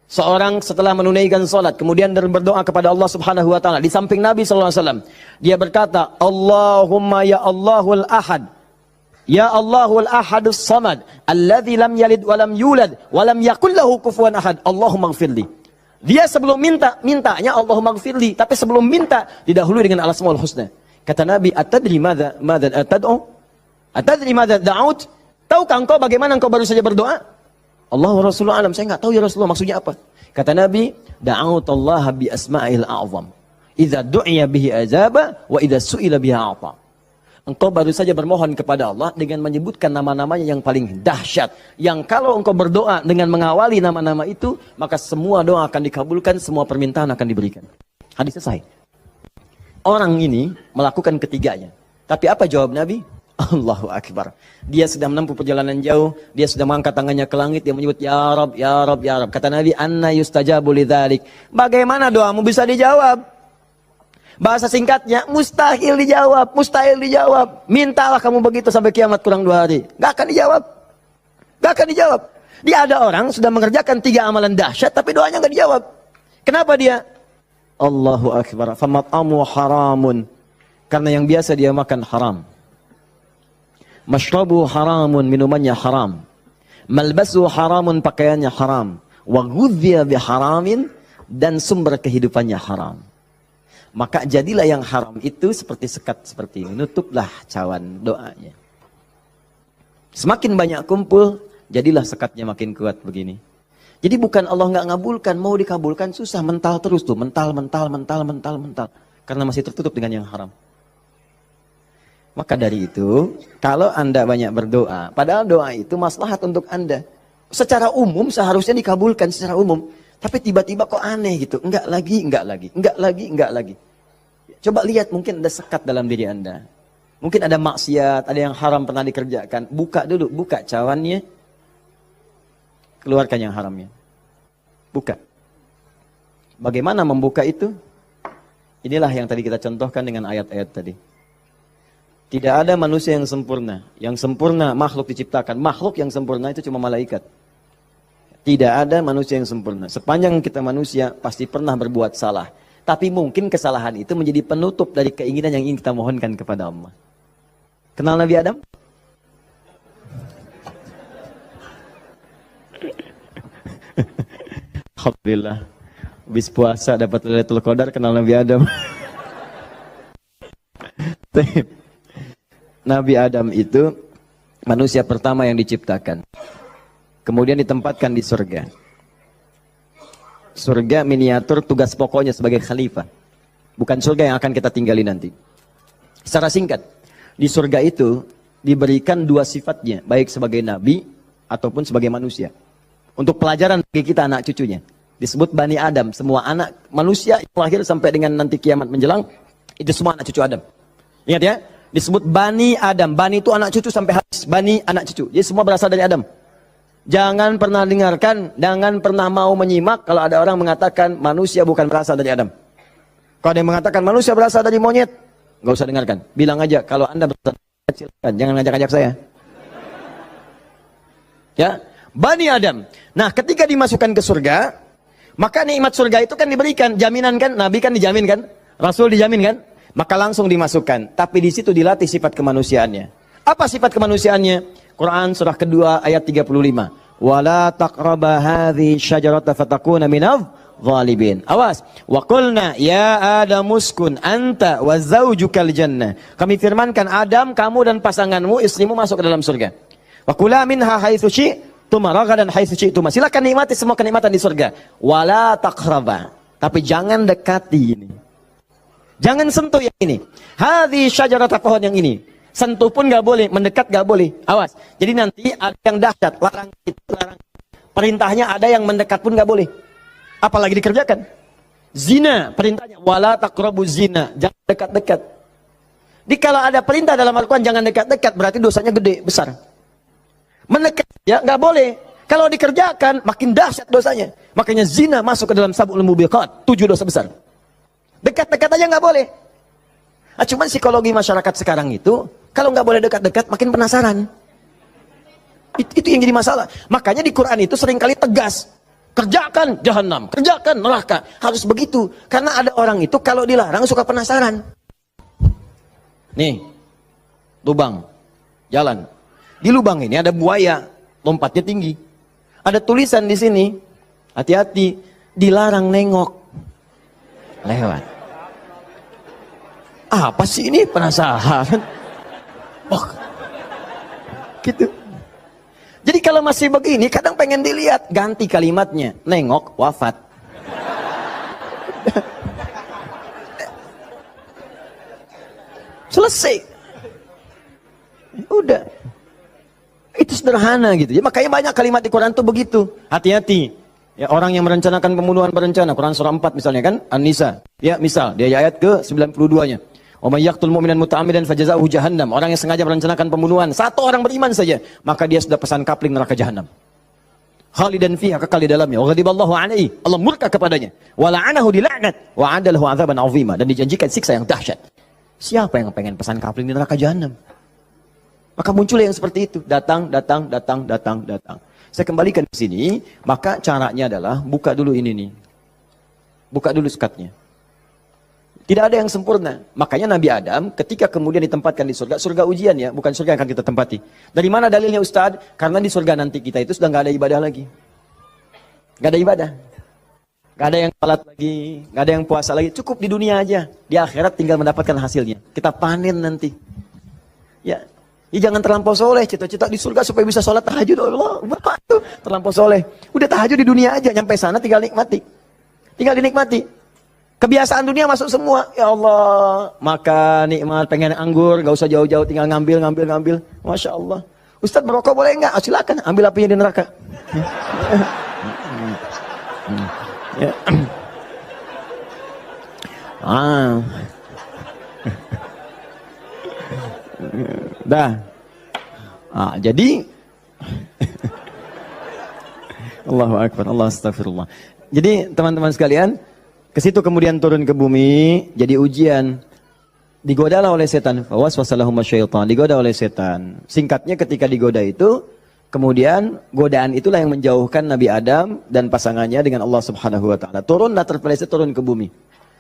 Seorang setelah menunaikan salat kemudian berdoa kepada Allah Subhanahu wa taala di samping Nabi sallallahu alaihi wasallam. Dia berkata, "Allahumma ya Allahul Ahad. Ya Allahul Ahadus Samad, alladzi lam yalid wa lam yulad wa lam yakul lahu kufuwan ahad. Allahumma ighfirli." Dia sebelum mintanya Allahumma ighfirli, tapi sebelum minta didahului dengan Al-Asmaul Husna. Kata Nabi, "Atadri madza tad'u? Atadri madza da'ut?" Tahukah engkau bagaimana engkau baru saja berdoa? Allah wa Rasulullah alam, saya enggak tahu ya Rasulullah maksudnya apa. Kata Nabi, "Da'autallah bi asma'il a'zam. Idza du'iya bihi ajaba wa idza su'ila bihi a'ta." Engkau baru saja bermohon kepada Allah dengan menyebutkan nama-namanya yang paling dahsyat. Yang kalau engkau berdoa dengan mengawali nama-nama itu, maka semua doa akan dikabulkan, semua permintaan akan diberikan. Hadis selesai. Orang ini melakukan ketiganya. Tapi apa jawab Nabi? Allahu Akbar. Dia sudah menempuh perjalanan jauh, dia sudah mengangkat tangannya ke langit, dia menyebut ya Rab, ya Rab, ya Rab. Kata Nabi, "Anna yustajabu lidzalik." Bagaimana doamu bisa dijawab? Bahasa singkatnya, mustahil dijawab, mustahil dijawab. Mintalah kamu begitu sampai kiamat kurang 2 hari. Gak akan dijawab. Gak akan dijawab. Dia ada orang sudah mengerjakan 3 amalan dahsyat, tapi doanya gak dijawab. Kenapa dia? Allahu Akbar. Famat'amu haramun. Karena yang biasa dia makan haram. Mashrabu haramun, minumannya haram. Malbasu haramun, pakaiannya haram. Wa ghudhiya biharamin, dan sumber kehidupannya haram. Maka jadilah yang haram itu seperti sekat seperti ini. Nutuplah cawan doanya. Semakin banyak kumpul, jadilah sekatnya makin kuat begini. Jadi bukan Allah nggak ngabulkan, mau dikabulkan susah, mental terus tuh, mental. Karena masih tertutup dengan yang haram. Maka dari itu, kalau Anda banyak berdoa, padahal doa itu maslahat untuk Anda. Secara umum seharusnya dikabulkan secara umum. Tapi tiba-tiba kok aneh gitu. Enggak lagi. Coba lihat, mungkin ada sekat dalam diri Anda. Mungkin ada maksiat, ada yang haram pernah dikerjakan. Buka dulu, buka cawannya. Keluarkan yang haramnya. Buka. Bagaimana membuka itu? Inilah yang tadi kita contohkan dengan ayat-ayat tadi. Tidak ada manusia yang sempurna. Yang sempurna makhluk diciptakan. Makhluk yang sempurna itu cuma malaikat. Tidak ada manusia yang sempurna. Sepanjang kita manusia pasti pernah berbuat salah. Tapi mungkin kesalahan itu menjadi penutup dari keinginan yang ingin kita mohonkan kepada Allah. Kenal Nabi Adam? Alhamdulillah. Habis puasa dapat Lailatul Qadar, kenal Nabi Adam. Nabi Adam itu manusia pertama yang diciptakan. Kemudian ditempatkan di surga. Surga miniatur, tugas pokoknya sebagai khalifah. bukan surga yang akan kita tinggali nanti. Secara singkat, di surga itu diberikan dua sifatnya, baik sebagai nabi ataupun sebagai manusia. Untuk pelajaran bagi kita anak cucunya. Disebut Bani Adam, semua anak manusia yang lahir sampai dengan nanti kiamat menjelang, itu semua anak cucu Adam. Ingat ya, disebut Bani Adam. Bani itu anak cucu sampai habis, Bani anak cucu. Jadi semua berasal dari Adam. Jangan pernah dengarkan, jangan pernah mau menyimak kalau ada orang mengatakan manusia bukan berasal dari Adam. Kalau ada yang mengatakan manusia berasal dari monyet, nggak usah dengarkan. Bilang aja, kalau Anda berasal dari monyet, silakan. Jangan ngajak-ngajak saya. Ya, Bani Adam. Nah, ketika dimasukkan ke surga, maka nikmat surga itu kan diberikan, jaminan kan, Nabi kan dijamin kan, Rasul dijamin kan, maka langsung dimasukkan. Tapi di situ dilatih sifat kemanusiaannya. Apa sifat kemanusiaannya? Quran surah kedua ayat 35. Wala taqraba hadhihi syajarata fatakuna minadh zalimin. Awas. Wa qulna ya Adam uskun anta wa zaujukal jannah. Kami firmankan, Adam, kamu dan pasanganmu, istrimu masuk ke dalam surga. Wa kula minha haitsu syi'tum ragadan haitsu syi'tum. Silakan nikmati semua kenikmatan di surga. Wala taqraba. Tapi jangan dekati ini. Jangan sentuh yang ini. Hadhihi syajarata, pohon yang ini. Sentuh pun gak boleh, mendekat gak boleh. Awas. Jadi nanti ada yang dahsyat, larang itu, larang. Perintahnya ada yang mendekat pun gak boleh. Apalagi dikerjakan. Zina, perintahnya wala taqrabu zina, jangan dekat-dekat. Jadi kalau ada perintah dalam Al-Quran jangan dekat-dekat, berarti dosanya gede, besar. Mendekat ya gak boleh. Kalau dikerjakan makin dahsyat dosanya. Makanya zina masuk ke dalam sab'ul mubiqat, 7 dosa besar. Dekat-dekat aja gak boleh. Nah, cuman psikologi masyarakat sekarang itu, kalau nggak boleh dekat-dekat, makin penasaran. Itu yang jadi masalah. Makanya di Quran itu seringkali tegas. Kerjakan jahanam, kerjakan neraka. Harus begitu. Karena ada orang itu kalau dilarang suka penasaran. Nih, lubang, jalan. Di lubang ini ada buaya, lompatnya tinggi. Ada tulisan di sini, hati-hati, dilarang nengok. Lewat. Apa sih ini? Penasaran. Oh, gitu. Jadi kalau masih begini, kadang pengen dilihat, ganti kalimatnya, nengok, wafat. Selesai. Udah. Itu sederhana gitu. Ya, makanya banyak kalimat di Quran tuh begitu. Hati-hati. Ya, orang yang merencanakan pembunuhan berencana, Quran surah 4 misalnya kan, An-Nisa. Ya, misal, dia ayat ke 92-nya. Wa may yaqtul mu'minan muta'ammidan fajaza'uhu jahannam. Orang yang sengaja merencanakan pembunuhan, satu orang beriman saja, maka dia sudah pesan kapling neraka jahanam. Khalidan fiha, kekal di dalamnya. Wa ghadiballahu alaihi, Allah murka kepadanya. Wa la'anahu dila'nat wa 'adalahu 'adzaban 'azima, dan dijanjikan siksa yang dahsyat. Siapa yang pengen pesan kapling di neraka jahanam? Maka muncul yang seperti itu, datang. Saya kembalikan ke sini, maka caranya adalah buka dulu ini nih. Buka dulu sekatnya. Tidak ada yang sempurna. Makanya Nabi Adam ketika kemudian ditempatkan di surga, surga ujian ya, bukan surga yang akan kita tempati. Dari mana dalilnya Ustaz? Karena di surga nanti kita itu sudah nggak ada ibadah lagi. Nggak ada ibadah. Nggak ada yang salat lagi, nggak ada yang puasa lagi. Cukup di dunia aja. Di akhirat tinggal mendapatkan hasilnya. Kita panen nanti. Ya, jangan terlampau soleh. Cita-cita di surga supaya bisa sholat tahajud. Allah, bapak itu terlampau soleh. Udah tahajud di dunia aja. Nyampe sana tinggal nikmati. Tinggal dinikmati. Kebiasaan dunia masuk semua. Ya Allah, makan nikmat, pengen anggur, gak usah jauh-jauh, tinggal ngambil. Masya Allah. Ustaz merokok boleh nggak? Oh, silakan, ambil apinya di neraka. Ya. Dah. Jadi Allahu Akbar, Allah astagfirullah. Jadi teman-teman sekalian, ke situ kemudian turun ke bumi, jadi ujian. Digodalah oleh setan. Waswasalahum syaitan, digoda oleh setan. Singkatnya ketika digoda itu, kemudian godaan itulah yang menjauhkan Nabi Adam dan pasangannya dengan Allah Subhanahu wa taala. Turunlah terpeleset turun ke bumi.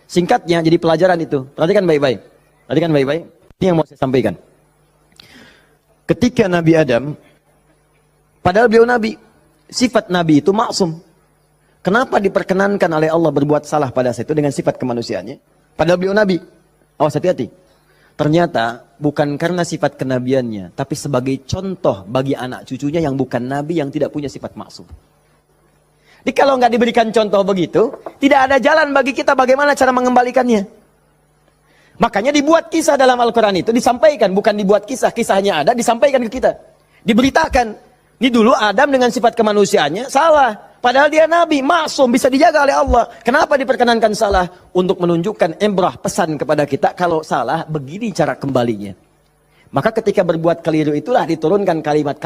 Singkatnya jadi pelajaran itu. Perhatikan baik-baik. Ini yang mau saya sampaikan. Ketika Nabi Adam, padahal beliau nabi, sifat nabi itu maksum. Kenapa diperkenankan oleh Allah berbuat salah pada saat itu dengan sifat kemanusiaannya? Padahal beliau nabi. Awas, hati-hati. Ternyata bukan karena sifat kenabiannya, tapi sebagai contoh bagi anak cucunya yang bukan nabi, yang tidak punya sifat maksum. Jadi kalau nggak diberikan contoh begitu, tidak ada jalan bagi kita bagaimana cara mengembalikannya. Makanya dibuat kisah dalam Al-Quran itu, disampaikan, bukan dibuat kisah, kisahnya ada, disampaikan ke kita. Diberitakan. Ini dulu Adam dengan sifat kemanusiaannya salah. Padahal dia nabi, maksum, bisa dijaga oleh Allah. Kenapa diperkenankan salah? Untuk menunjukkan ibrah, pesan kepada kita, kalau salah, begini cara kembalinya. Maka ketika berbuat keliru itulah diturunkan kalimat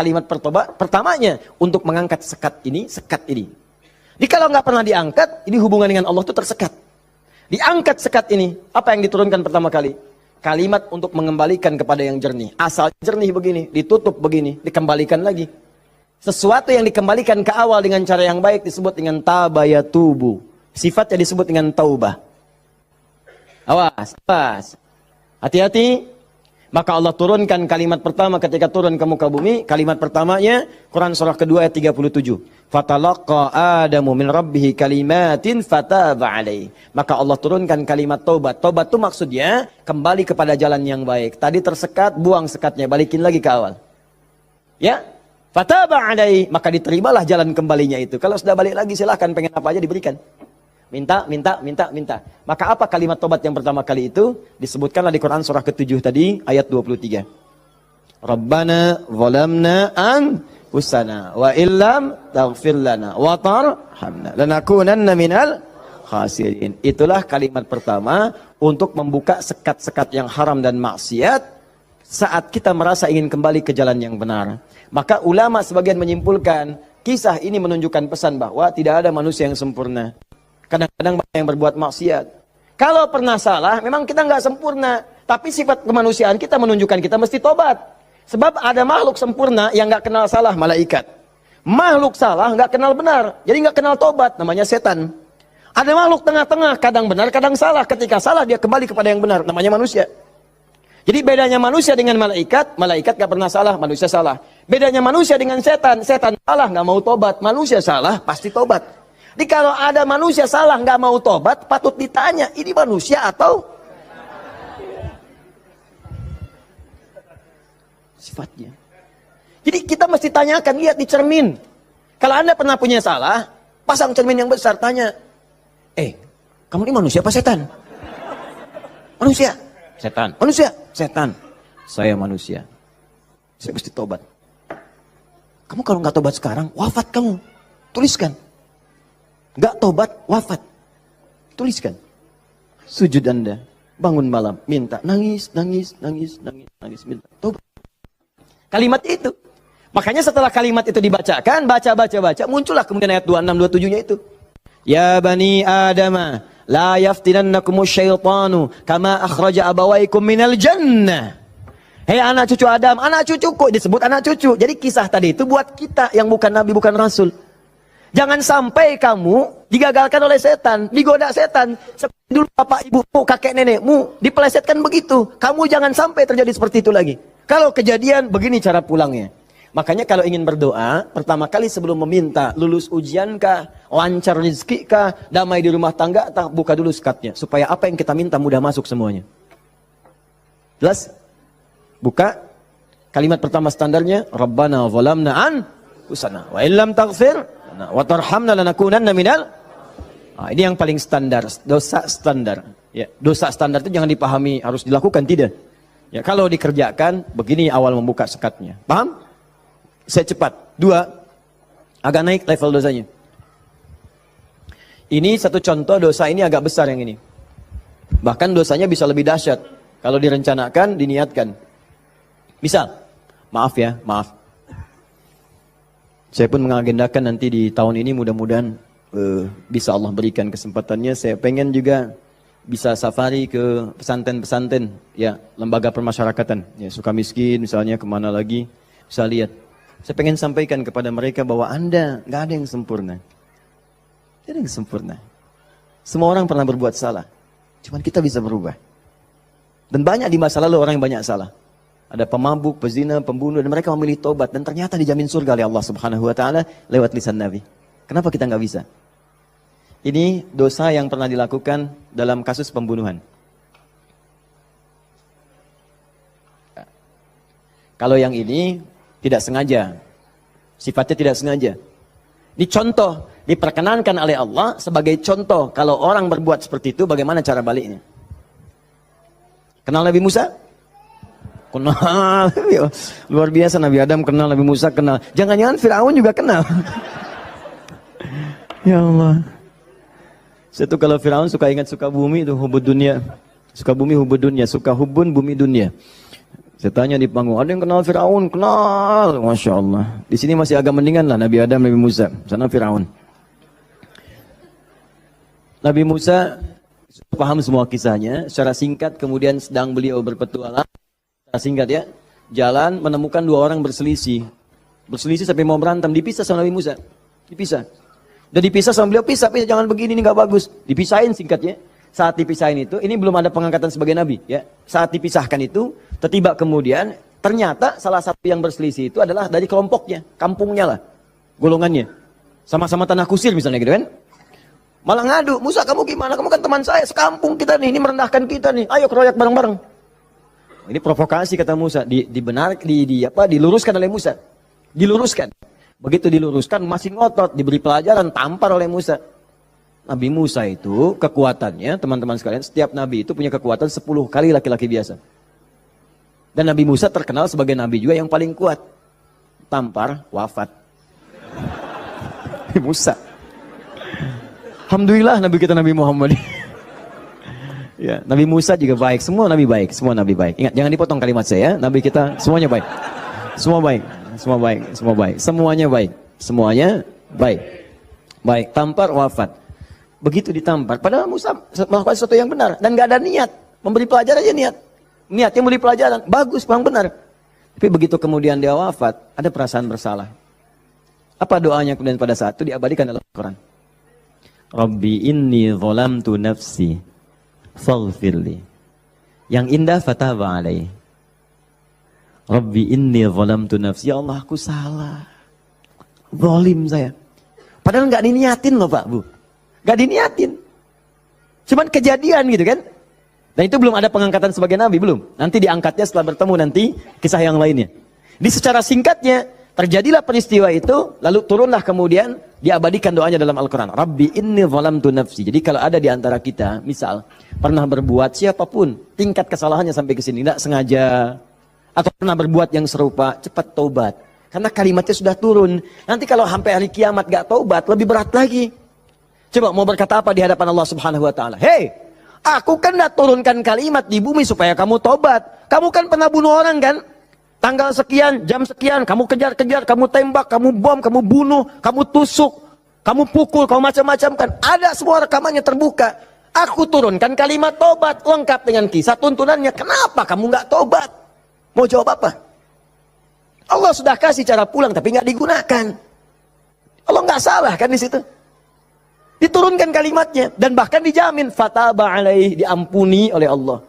pertamanya untuk mengangkat sekat ini. Jadi kalau nggak pernah diangkat, ini hubungan dengan Allah itu tersekat. Diangkat sekat ini, apa yang diturunkan pertama kali? Kalimat untuk mengembalikan kepada yang jernih. Asal jernih begini, ditutup begini, dikembalikan lagi. Sesuatu yang dikembalikan ke awal dengan cara yang baik disebut dengan tabayatubu. Sifatnya disebut dengan taubah. Awas. Hati-hati. Maka Allah turunkan kalimat pertama ketika turun ke muka bumi. Kalimat pertamanya, Quran surah kedua ayat 37. Fatalaqa Adamu min rabbihi kalimatin fataba alaih. Maka Allah turunkan kalimat taubat. Taubat itu maksudnya kembali kepada jalan yang baik. Tadi tersekat, buang sekatnya, balikin lagi ke awal. Ya, fataba alaih. Maka diterimalah jalan kembalinya itu. Kalau sudah balik lagi silahkan, pengen apa aja diberikan. Minta. Maka apa kalimat tobat yang pertama kali itu? Disebutkanlah di Quran surah ke-7 tadi, ayat 23. Rabbana zalamna anfusana wa illam taghfir lana wa tarhamna lanakunanna minal khasirin. Itulah kalimat pertama untuk membuka sekat-sekat yang haram dan maksiat saat kita merasa ingin kembali ke jalan yang benar. Maka ulama sebagian menyimpulkan, kisah ini menunjukkan pesan bahwa tidak ada manusia yang sempurna. Kadang-kadang banyak yang berbuat maksiat. Kalau pernah salah, memang kita nggak sempurna. Tapi sifat kemanusiaan kita menunjukkan kita mesti tobat. Sebab ada makhluk sempurna yang nggak kenal salah, malaikat. Makhluk salah nggak kenal benar, jadi nggak kenal tobat, namanya setan. Ada makhluk tengah-tengah, kadang benar, kadang salah. Ketika salah dia kembali kepada yang benar, namanya manusia. Jadi bedanya manusia dengan malaikat, malaikat nggak pernah salah, manusia salah. Bedanya manusia dengan setan, setan salah nggak mau tobat, manusia salah pasti tobat. Jadi kalau ada manusia salah nggak mau tobat, patut ditanya, ini manusia atau sifatnya. Jadi kita mesti tanyakan, lihat di cermin. Kalau Anda pernah punya salah, pasang cermin yang besar, tanya, kamu ini manusia apa setan? Manusia. Setan. Manusia. Setan. Saya manusia. Saya mesti tobat. Kamu kalau nggak tobat sekarang, wafat kamu. Tuliskan. Gak tobat, wafat. Tuliskan. Sujud Anda, bangun malam, minta, nangis, minta, tobat. Kalimat itu. Makanya setelah kalimat itu dibacakan, baca, muncullah kemudian ayat 26, 27-nya itu. Ya bani Adama, la yaftinannakumus syaitanu, kama akhraja abawaikum minal jannah. Hei anak cucu Adam, anak cucuku, disebut anak cucu. Jadi kisah tadi itu buat kita yang bukan nabi, bukan rasul. Jangan sampai kamu digagalkan oleh setan, digoda setan. Seperti dulu bapak ibumu, kakek nenekmu, dipelesetkan begitu. Kamu jangan sampai terjadi seperti itu lagi. Kalau kejadian, begini cara pulangnya. Makanya kalau ingin berdoa, pertama kali sebelum meminta, lulus ujian kah, lancar rezeki kah, damai di rumah tangga, buka dulu sekatnya. Supaya apa yang kita minta mudah masuk semuanya. Jelas? Buka. Kalimat pertama standarnya, Rabbana zalamna anfusana wa illam taghfir wa tarhamna lanakunanna minal. Ini yang paling standar, dosa standar. Ya, dosa standar itu jangan dipahami harus dilakukan, tidak. Ya, kalau dikerjakan, begini awal membuka sekatnya. Paham? Saya cepat. 2, agak naik level dosanya. Ini satu contoh dosa ini agak besar yang ini. Bahkan dosanya bisa lebih dahsyat kalau direncanakan, diniatkan. Misal, maaf. Saya pun mengagendakan nanti di tahun ini mudah-mudahan bisa Allah berikan kesempatannya. Saya pengen juga bisa safari ke pesantren-pesantren, ya, lembaga permasyarakatan, ya, Sukamiskin misalnya, kemana lagi, bisa lihat. Saya pengen sampaikan kepada mereka bahwa Anda nggak ada yang sempurna. Tidak ada yang sempurna. Semua orang pernah berbuat salah. Cuman kita bisa berubah. Dan banyak di masa lalu orang yang banyak salah. Ada pemabuk, pezina, pembunuh, dan mereka memilih tobat. Dan ternyata dijamin surga oleh Allah Subhanahu Wa Taala lewat lisan Nabi. Kenapa kita nggak bisa? Ini dosa yang pernah dilakukan dalam kasus pembunuhan. Kalau yang ini tidak sengaja, sifatnya tidak sengaja. Ini contoh, diperkenankan oleh Allah sebagai contoh. Kalau orang berbuat seperti itu, bagaimana cara baliknya? Kenal Nabi Musa? Kenal. Luar biasa, Nabi Adam kenal, Nabi Musa kenal. Jangan-jangan Firaun juga kenal. Ya Allah. Saya tuh kalau Firaun suka ingat suka bumi itu hubud dunia. Suka bumi hubud dunia, suka hubun bumi dunia. Saya tanya di panggung, ada yang kenal Firaun? Kenal. Masya Allah. Di sini masih agak mendingan lah Nabi Adam, Nabi Musa. Sana Firaun. Nabi Musa paham semua kisahnya. Secara singkat kemudian sedang beliau berpetualang. Secara singkat ya. Jalan menemukan dua orang berselisih. Berselisih sampai mau berantem. Dipisah sama Nabi Musa. Dipisah. Udah dipisah sama beliau, pisah, jangan begini, ini gak bagus. Dipisahin singkatnya. Saat dipisahin itu, ini belum ada pengangkatan sebagai nabi, ya. Saat dipisahkan itu, tiba kemudian, ternyata salah satu yang berselisih itu adalah dari kelompoknya, kampungnya lah, golongannya. Sama-sama tanah kusir misalnya gitu kan. Malah ngadu, Musa kamu gimana? Kamu kan teman saya, sekampung kita nih, ini merendahkan kita nih. Ayo keroyak bareng-bareng. Ini provokasi kata Musa, diluruskan oleh Musa. Diluruskan. Begitu diluruskan, masih ngotot, diberi pelajaran, tampar oleh Musa. Nabi Musa itu kekuatannya, teman-teman sekalian, setiap nabi itu punya kekuatan 10 kali laki-laki biasa. Dan Nabi Musa terkenal sebagai nabi juga yang paling kuat. Tampar, wafat. Nabi Musa. Alhamdulillah Nabi kita Nabi Muhammad. Ya, Nabi Musa juga baik, semua nabi baik, semua nabi baik. Ingat, jangan dipotong kalimat saya, nabi kita semuanya baik. Semua baik, semua baik, semua baik. Semuanya baik, semuanya baik. Baik, tampar, wafat. Begitu ditampar, padahal Musa melakukan sesuatu yang benar dan gak ada niat memberi pelajaran aja niatnya memberi pelajaran bagus, memang benar. Tapi begitu kemudian dia wafat, ada perasaan bersalah. Apa doanya kemudian pada saat itu diabadikan dalam Al-Quran? Rabbi inni zalamtu nafsi faghfirli. Yang indah fataba alaihi. Rabbi inni zalamtu nafsi, ya Allah aku salah, zalim saya. Padahal gak diniatin loh Pak Bu. Gak diniatin. Cuman kejadian gitu kan. Dan itu belum ada pengangkatan sebagai nabi, belum. Nanti diangkatnya setelah bertemu nanti kisah yang lainnya. Di secara singkatnya, terjadilah peristiwa itu, lalu turunlah kemudian diabadikan doanya dalam Al-Quran. Rabbi inni zalamtu nafsi. Jadi kalau ada di antara kita, misal, pernah berbuat siapapun, tingkat kesalahannya sampai ke sini, tidak sengaja, atau pernah berbuat yang serupa, cepat taubat. Karena kalimatnya sudah turun. Nanti kalau sampai hari kiamat gak taubat, lebih berat lagi. Coba mau berkata apa di hadapan Allah Subhanahu wa taala? Hei, aku kan dah turunkan kalimat di bumi supaya kamu tobat. Kamu kan pernah bunuh orang kan? Tanggal sekian, jam sekian, kamu kejar-kejar, kamu tembak, kamu bom, kamu bunuh, kamu tusuk, kamu pukul, kamu macam-macam kan? Ada semua rekamannya terbuka. Aku turunkan kalimat tobat lengkap dengan kisah tuntunannya. Kenapa kamu nggak tobat? Mau jawab apa? Allah sudah kasih cara pulang tapi nggak digunakan. Allah nggak salah kan di situ? Diturunkan kalimatnya dan bahkan dijamin fataba alaih, diampuni oleh Allah.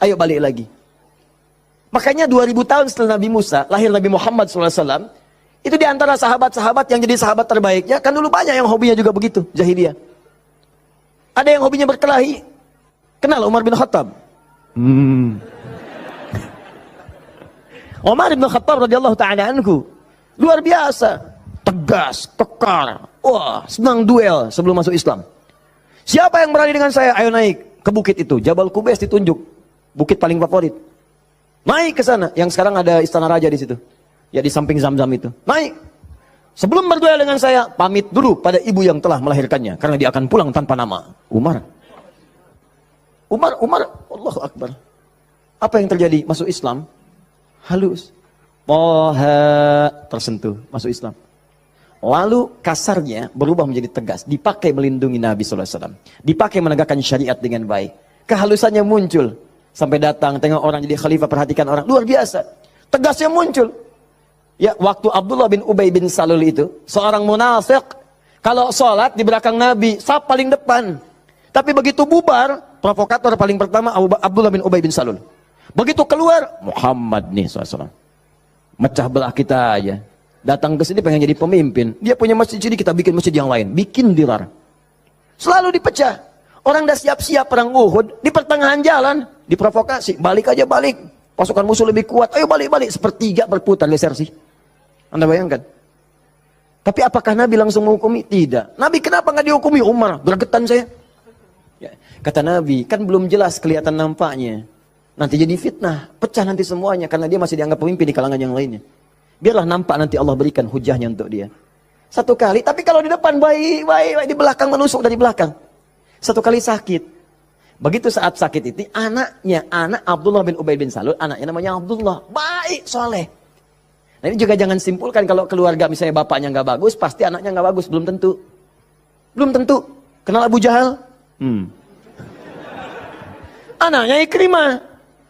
Ayo balik lagi. Makanya 2000 tahun setelah Nabi Musa, lahir Nabi Muhammad SAW, itu diantara sahabat-sahabat yang jadi sahabat terbaiknya, kan dulu banyak yang hobinya juga begitu, jahiliyah. Ada yang hobinya berkelahi. Kenal Umar bin Khattab? Umar bin Khattab radhiyallahu ta'ala anhu, luar biasa. Tegas, kekar, wah senang duel sebelum masuk Islam. Siapa yang berani dengan saya? Ayo naik ke bukit itu, Jabal Qubais ditunjuk, bukit paling favorit. Naik ke sana, yang sekarang ada istana raja di situ, ya di samping Zam-Zam itu. Naik. Sebelum berduel dengan saya, pamit dulu pada ibu yang telah melahirkannya, karena dia akan pulang tanpa nama. Umar, Allahu Akbar. Apa yang terjadi? Masuk Islam, halus. Tersentuh, masuk Islam. Lalu kasarnya berubah menjadi tegas, dipakai melindungi Nabi SAW, dipakai menegakkan syariat dengan baik. Kehalusannya muncul, sampai datang tengok orang jadi khalifah, perhatikan orang, luar biasa. Tegasnya muncul. Ya, waktu Abdullah bin Ubay bin Salul itu, seorang munafik, kalau sholat di belakang Nabi, saf paling depan. Tapi begitu bubar, provokator paling pertama Abdullah bin Ubay bin Salul. Begitu keluar, Muhammad nih SAW. Mecah belah kita aja. Datang ke sini pengen jadi pemimpin. Dia punya masjid sini, kita bikin masjid yang lain. Bikin dirar. Selalu dipecah. Orang dah siap-siap perang Uhud, di pertengahan jalan, diprovokasi. Balik aja balik. Pasukan musuh lebih kuat. Ayo balik-balik. Sepertiga berputar desersi. Anda bayangkan. Tapi apakah Nabi langsung menghukumi? Tidak. Nabi kenapa nggak dihukumi? Umar, gregetan saya. Ya. Kata Nabi, kan belum jelas kelihatan nampaknya. Nanti jadi fitnah, pecah nanti semuanya karena dia masih dianggap pemimpin di kalangan yang lainnya. Biarlah nampak nanti Allah berikan hujahnya untuk dia. Satu kali, tapi kalau di depan baik, di belakang menusuk dari belakang. Satu kali sakit. Begitu saat sakit itu, anak Abdullah bin Ubay bin Salul, anaknya namanya Abdullah, baik, soleh. Nah ini juga jangan simpulkan kalau keluarga misalnya bapaknya nggak bagus, pasti anaknya nggak bagus, belum tentu. Belum tentu. Kenal Abu Jahal? Anaknya Ikrimah.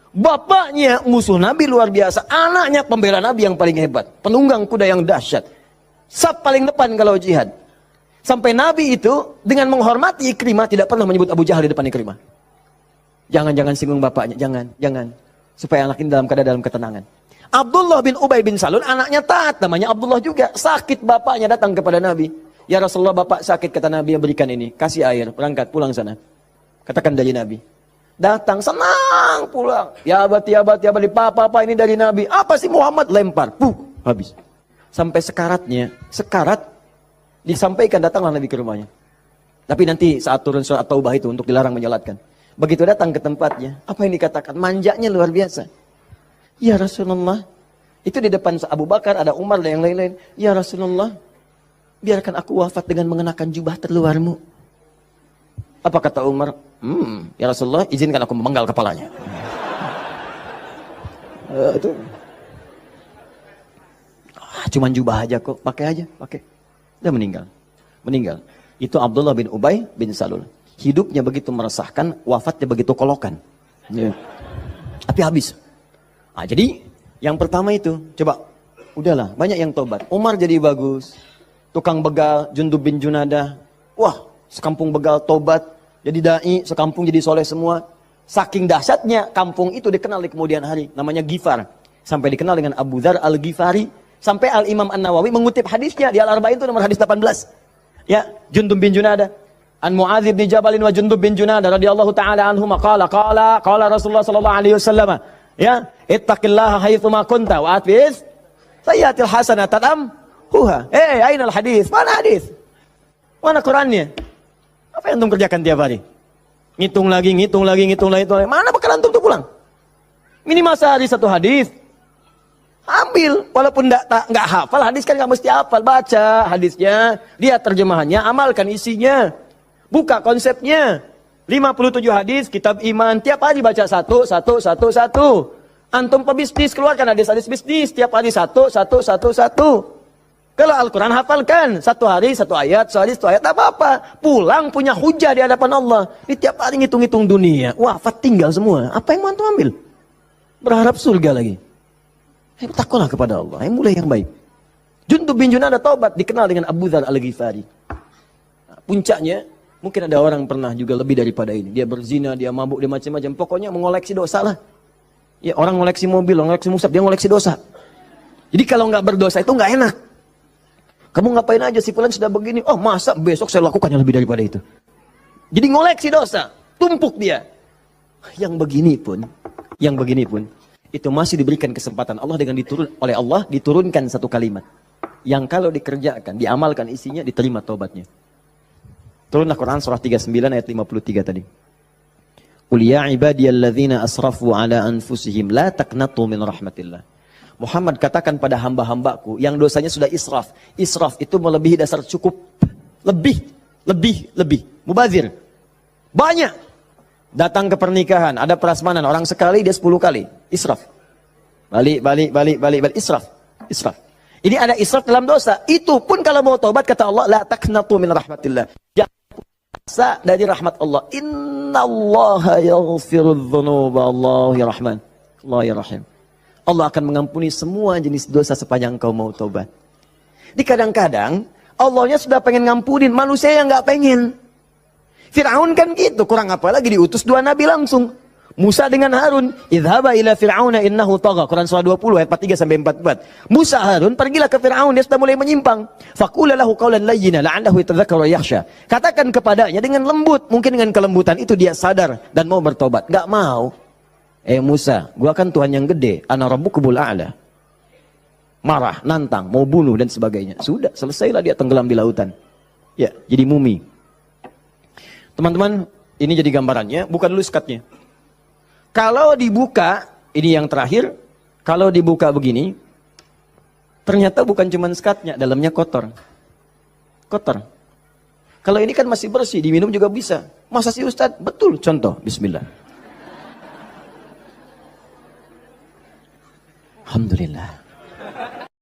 Bapaknya musuh Nabi luar biasa. Anaknya pembela Nabi yang paling hebat. Penunggang kuda yang dahsyat. Saf paling depan kalau jihad. Sampai Nabi itu dengan menghormati Ikrimah tidak pernah menyebut Abu Jahal di depan Ikrimah. Jangan singgung bapaknya. Jangan. Supaya anak ini dalam ketenangan. Abdullah bin Ubay bin Salul anaknya taat. Namanya Abdullah juga. Sakit bapaknya datang kepada Nabi. Ya Rasulullah, bapak sakit, kata Nabi, ya berikan ini. Kasih air, berangkat, pulang sana. Katakan dari Nabi. Datang, senang pulang. Ya abadi, papa ini dari Nabi. Apa sih Muhammad? Lempar. Habis. Sampai sekarat disampaikan, datanglah Nabi ke rumahnya. Tapi nanti saat turun surat Taubah itu untuk dilarang menyolatkan. Begitu datang ke tempatnya, apa yang dikatakan? Manjanya luar biasa. Ya Rasulullah, itu di depan Abu Bakar, ada Umar dan yang lain-lain. Ya Rasulullah, biarkan aku wafat dengan mengenakan jubah terluarmu. Apa kata Umar? Ya Rasulullah, izinkan aku memenggal kepalanya. Itu cuman jubah aja kok, pakai. Dia meninggal. Itu Abdullah bin Ubay bin Salul. Hidupnya begitu meresahkan, wafatnya begitu kolokan. Ya. Tapi habis. Nah, jadi yang pertama itu, coba, udahlah, banyak yang tobat. Umar jadi bagus. Tukang begal, Jundub bin Junadah. Wah, sekampung begal tobat. Jadi dai, sekampung jadi soleh semua. Saking dahsyatnya, kampung itu dikenal di kemudian hari. Namanya Gifar. Sampai dikenal dengan Abu Dzar al-Ghifari. Sampai Al-Imam An-Nawawi mengutip hadisnya. Di Al-Arba'in itu nomor hadis 18. Ya, Jundub bin Junadah. An Mu'adz bin Jabalin wa Jundub bin Junadah radhiyallahu ta'ala anhuma qala Rasulullah sallallahu alaihi wasallam. Ya, ittaqillaha haitsu ma kunta wa atbiz sayyatil hasanatan amhuha. Ainal hadis? Mana hadis? Mana Qur'annya? Apa yang antum kerjakan tiap hari? Ngitung lagi. Mana bekal antum tuh pulang? Minimal sehari satu hadis. Ambil, walaupun nggak hafal hadis kan nggak mesti hafal. Baca hadisnya, lihat terjemahannya, amalkan isinya. Buka konsepnya. 57 hadis, kitab iman. Tiap hari baca satu. Antum pebisnis, keluarkan hadis-hadis bisnis. Tiap hari satu. Kalau Al-Quran hafalkan. Satu hari, satu ayat, tak apa-apa. Pulang punya hujah di hadapan Allah. Ini tiap hari ngitung-ngitung dunia. Wafat tinggal semua. Apa yang mau antum ambil? Berharap surga lagi. Takutlah kepada Allah. Mulai yang baik. Jundub bin Junadah taubat. Dikenal dengan Abu Dzar al-Ghifari. Nah, puncaknya, mungkin ada orang pernah juga lebih daripada ini. Dia berzina, dia mabuk, dia macam-macam. Pokoknya mengoleksi dosa lah. Ya, orang ngoleksi mobil, ngoleksi musab, dia ngoleksi dosa. Jadi kalau nggak berdosa itu nggak enak. Kamu ngapain aja, si fulan sudah begini. Oh masa besok saya lakukan yang lebih daripada itu. Jadi ngoleksi dosa, tumpuk dia. Yang begini pun, itu masih diberikan kesempatan Allah dengan oleh Allah diturunkan satu kalimat. Yang kalau dikerjakan, diamalkan isinya, diterima taubatnya. Turunlah Quran surah 39 ayat 53 tadi. Qul ya ibadiyalladzina asrafu ala anfusihim la taqnatu min rahmatillah. Muhammad katakan pada hamba-hambaku yang dosanya sudah israf. Israf itu melebihi dasar cukup. Lebih. Mubazir. Banyak. Datang ke pernikahan, ada prasmanan, orang sekali dia 10 kali. Israf. Balik. Israf. Ini ada israf dalam dosa. Itu pun kalau mau taubat kata Allah, la taqnatu min rahmatillah. Jangan puasa dari rahmat Allah. Innallaha yaghfirudz dzunuba, Allah ya Rahman. Allah ya Rahim. Allah akan mengampuni semua jenis dosa sepanjang kau mau taubat. Di kadang-kadang Allahnya sudah pengen ngampunin, manusia yang nggak pengen. Fir'aun kan gitu, kurang apa lagi diutus 2 nabi langsung. Musa dengan Harun, idhaba ila fir'auna innahu tagha. Quran surah 20 ayat 43 sampai 44. Musa Harun pergilah ke Fir'aun, dia sudah mulai menyimpang. Faqula lahu qawlan layyina la'allahu yatadzakkaru wa yakhsha. Katakan kepadanya dengan lembut, mungkin dengan kelembutan itu dia sadar dan mau bertobat. Enggak mau. Musa, gua kan Tuhan yang gede, ana rabbukumul a'la. Marah, nantang, mau bunuh dan sebagainya. Sudah, selesailah dia tenggelam di lautan. Ya, jadi mumi. Teman-teman, ini jadi gambarannya, bukan dulu sekatnya. Kalau dibuka, ini yang terakhir, kalau dibuka begini, ternyata bukan cuma skatnya, dalamnya kotor. Kotor. Kalau ini kan masih bersih, diminum juga bisa. Masa sih Ustadz? Betul, contoh, bismillah. Alhamdulillah.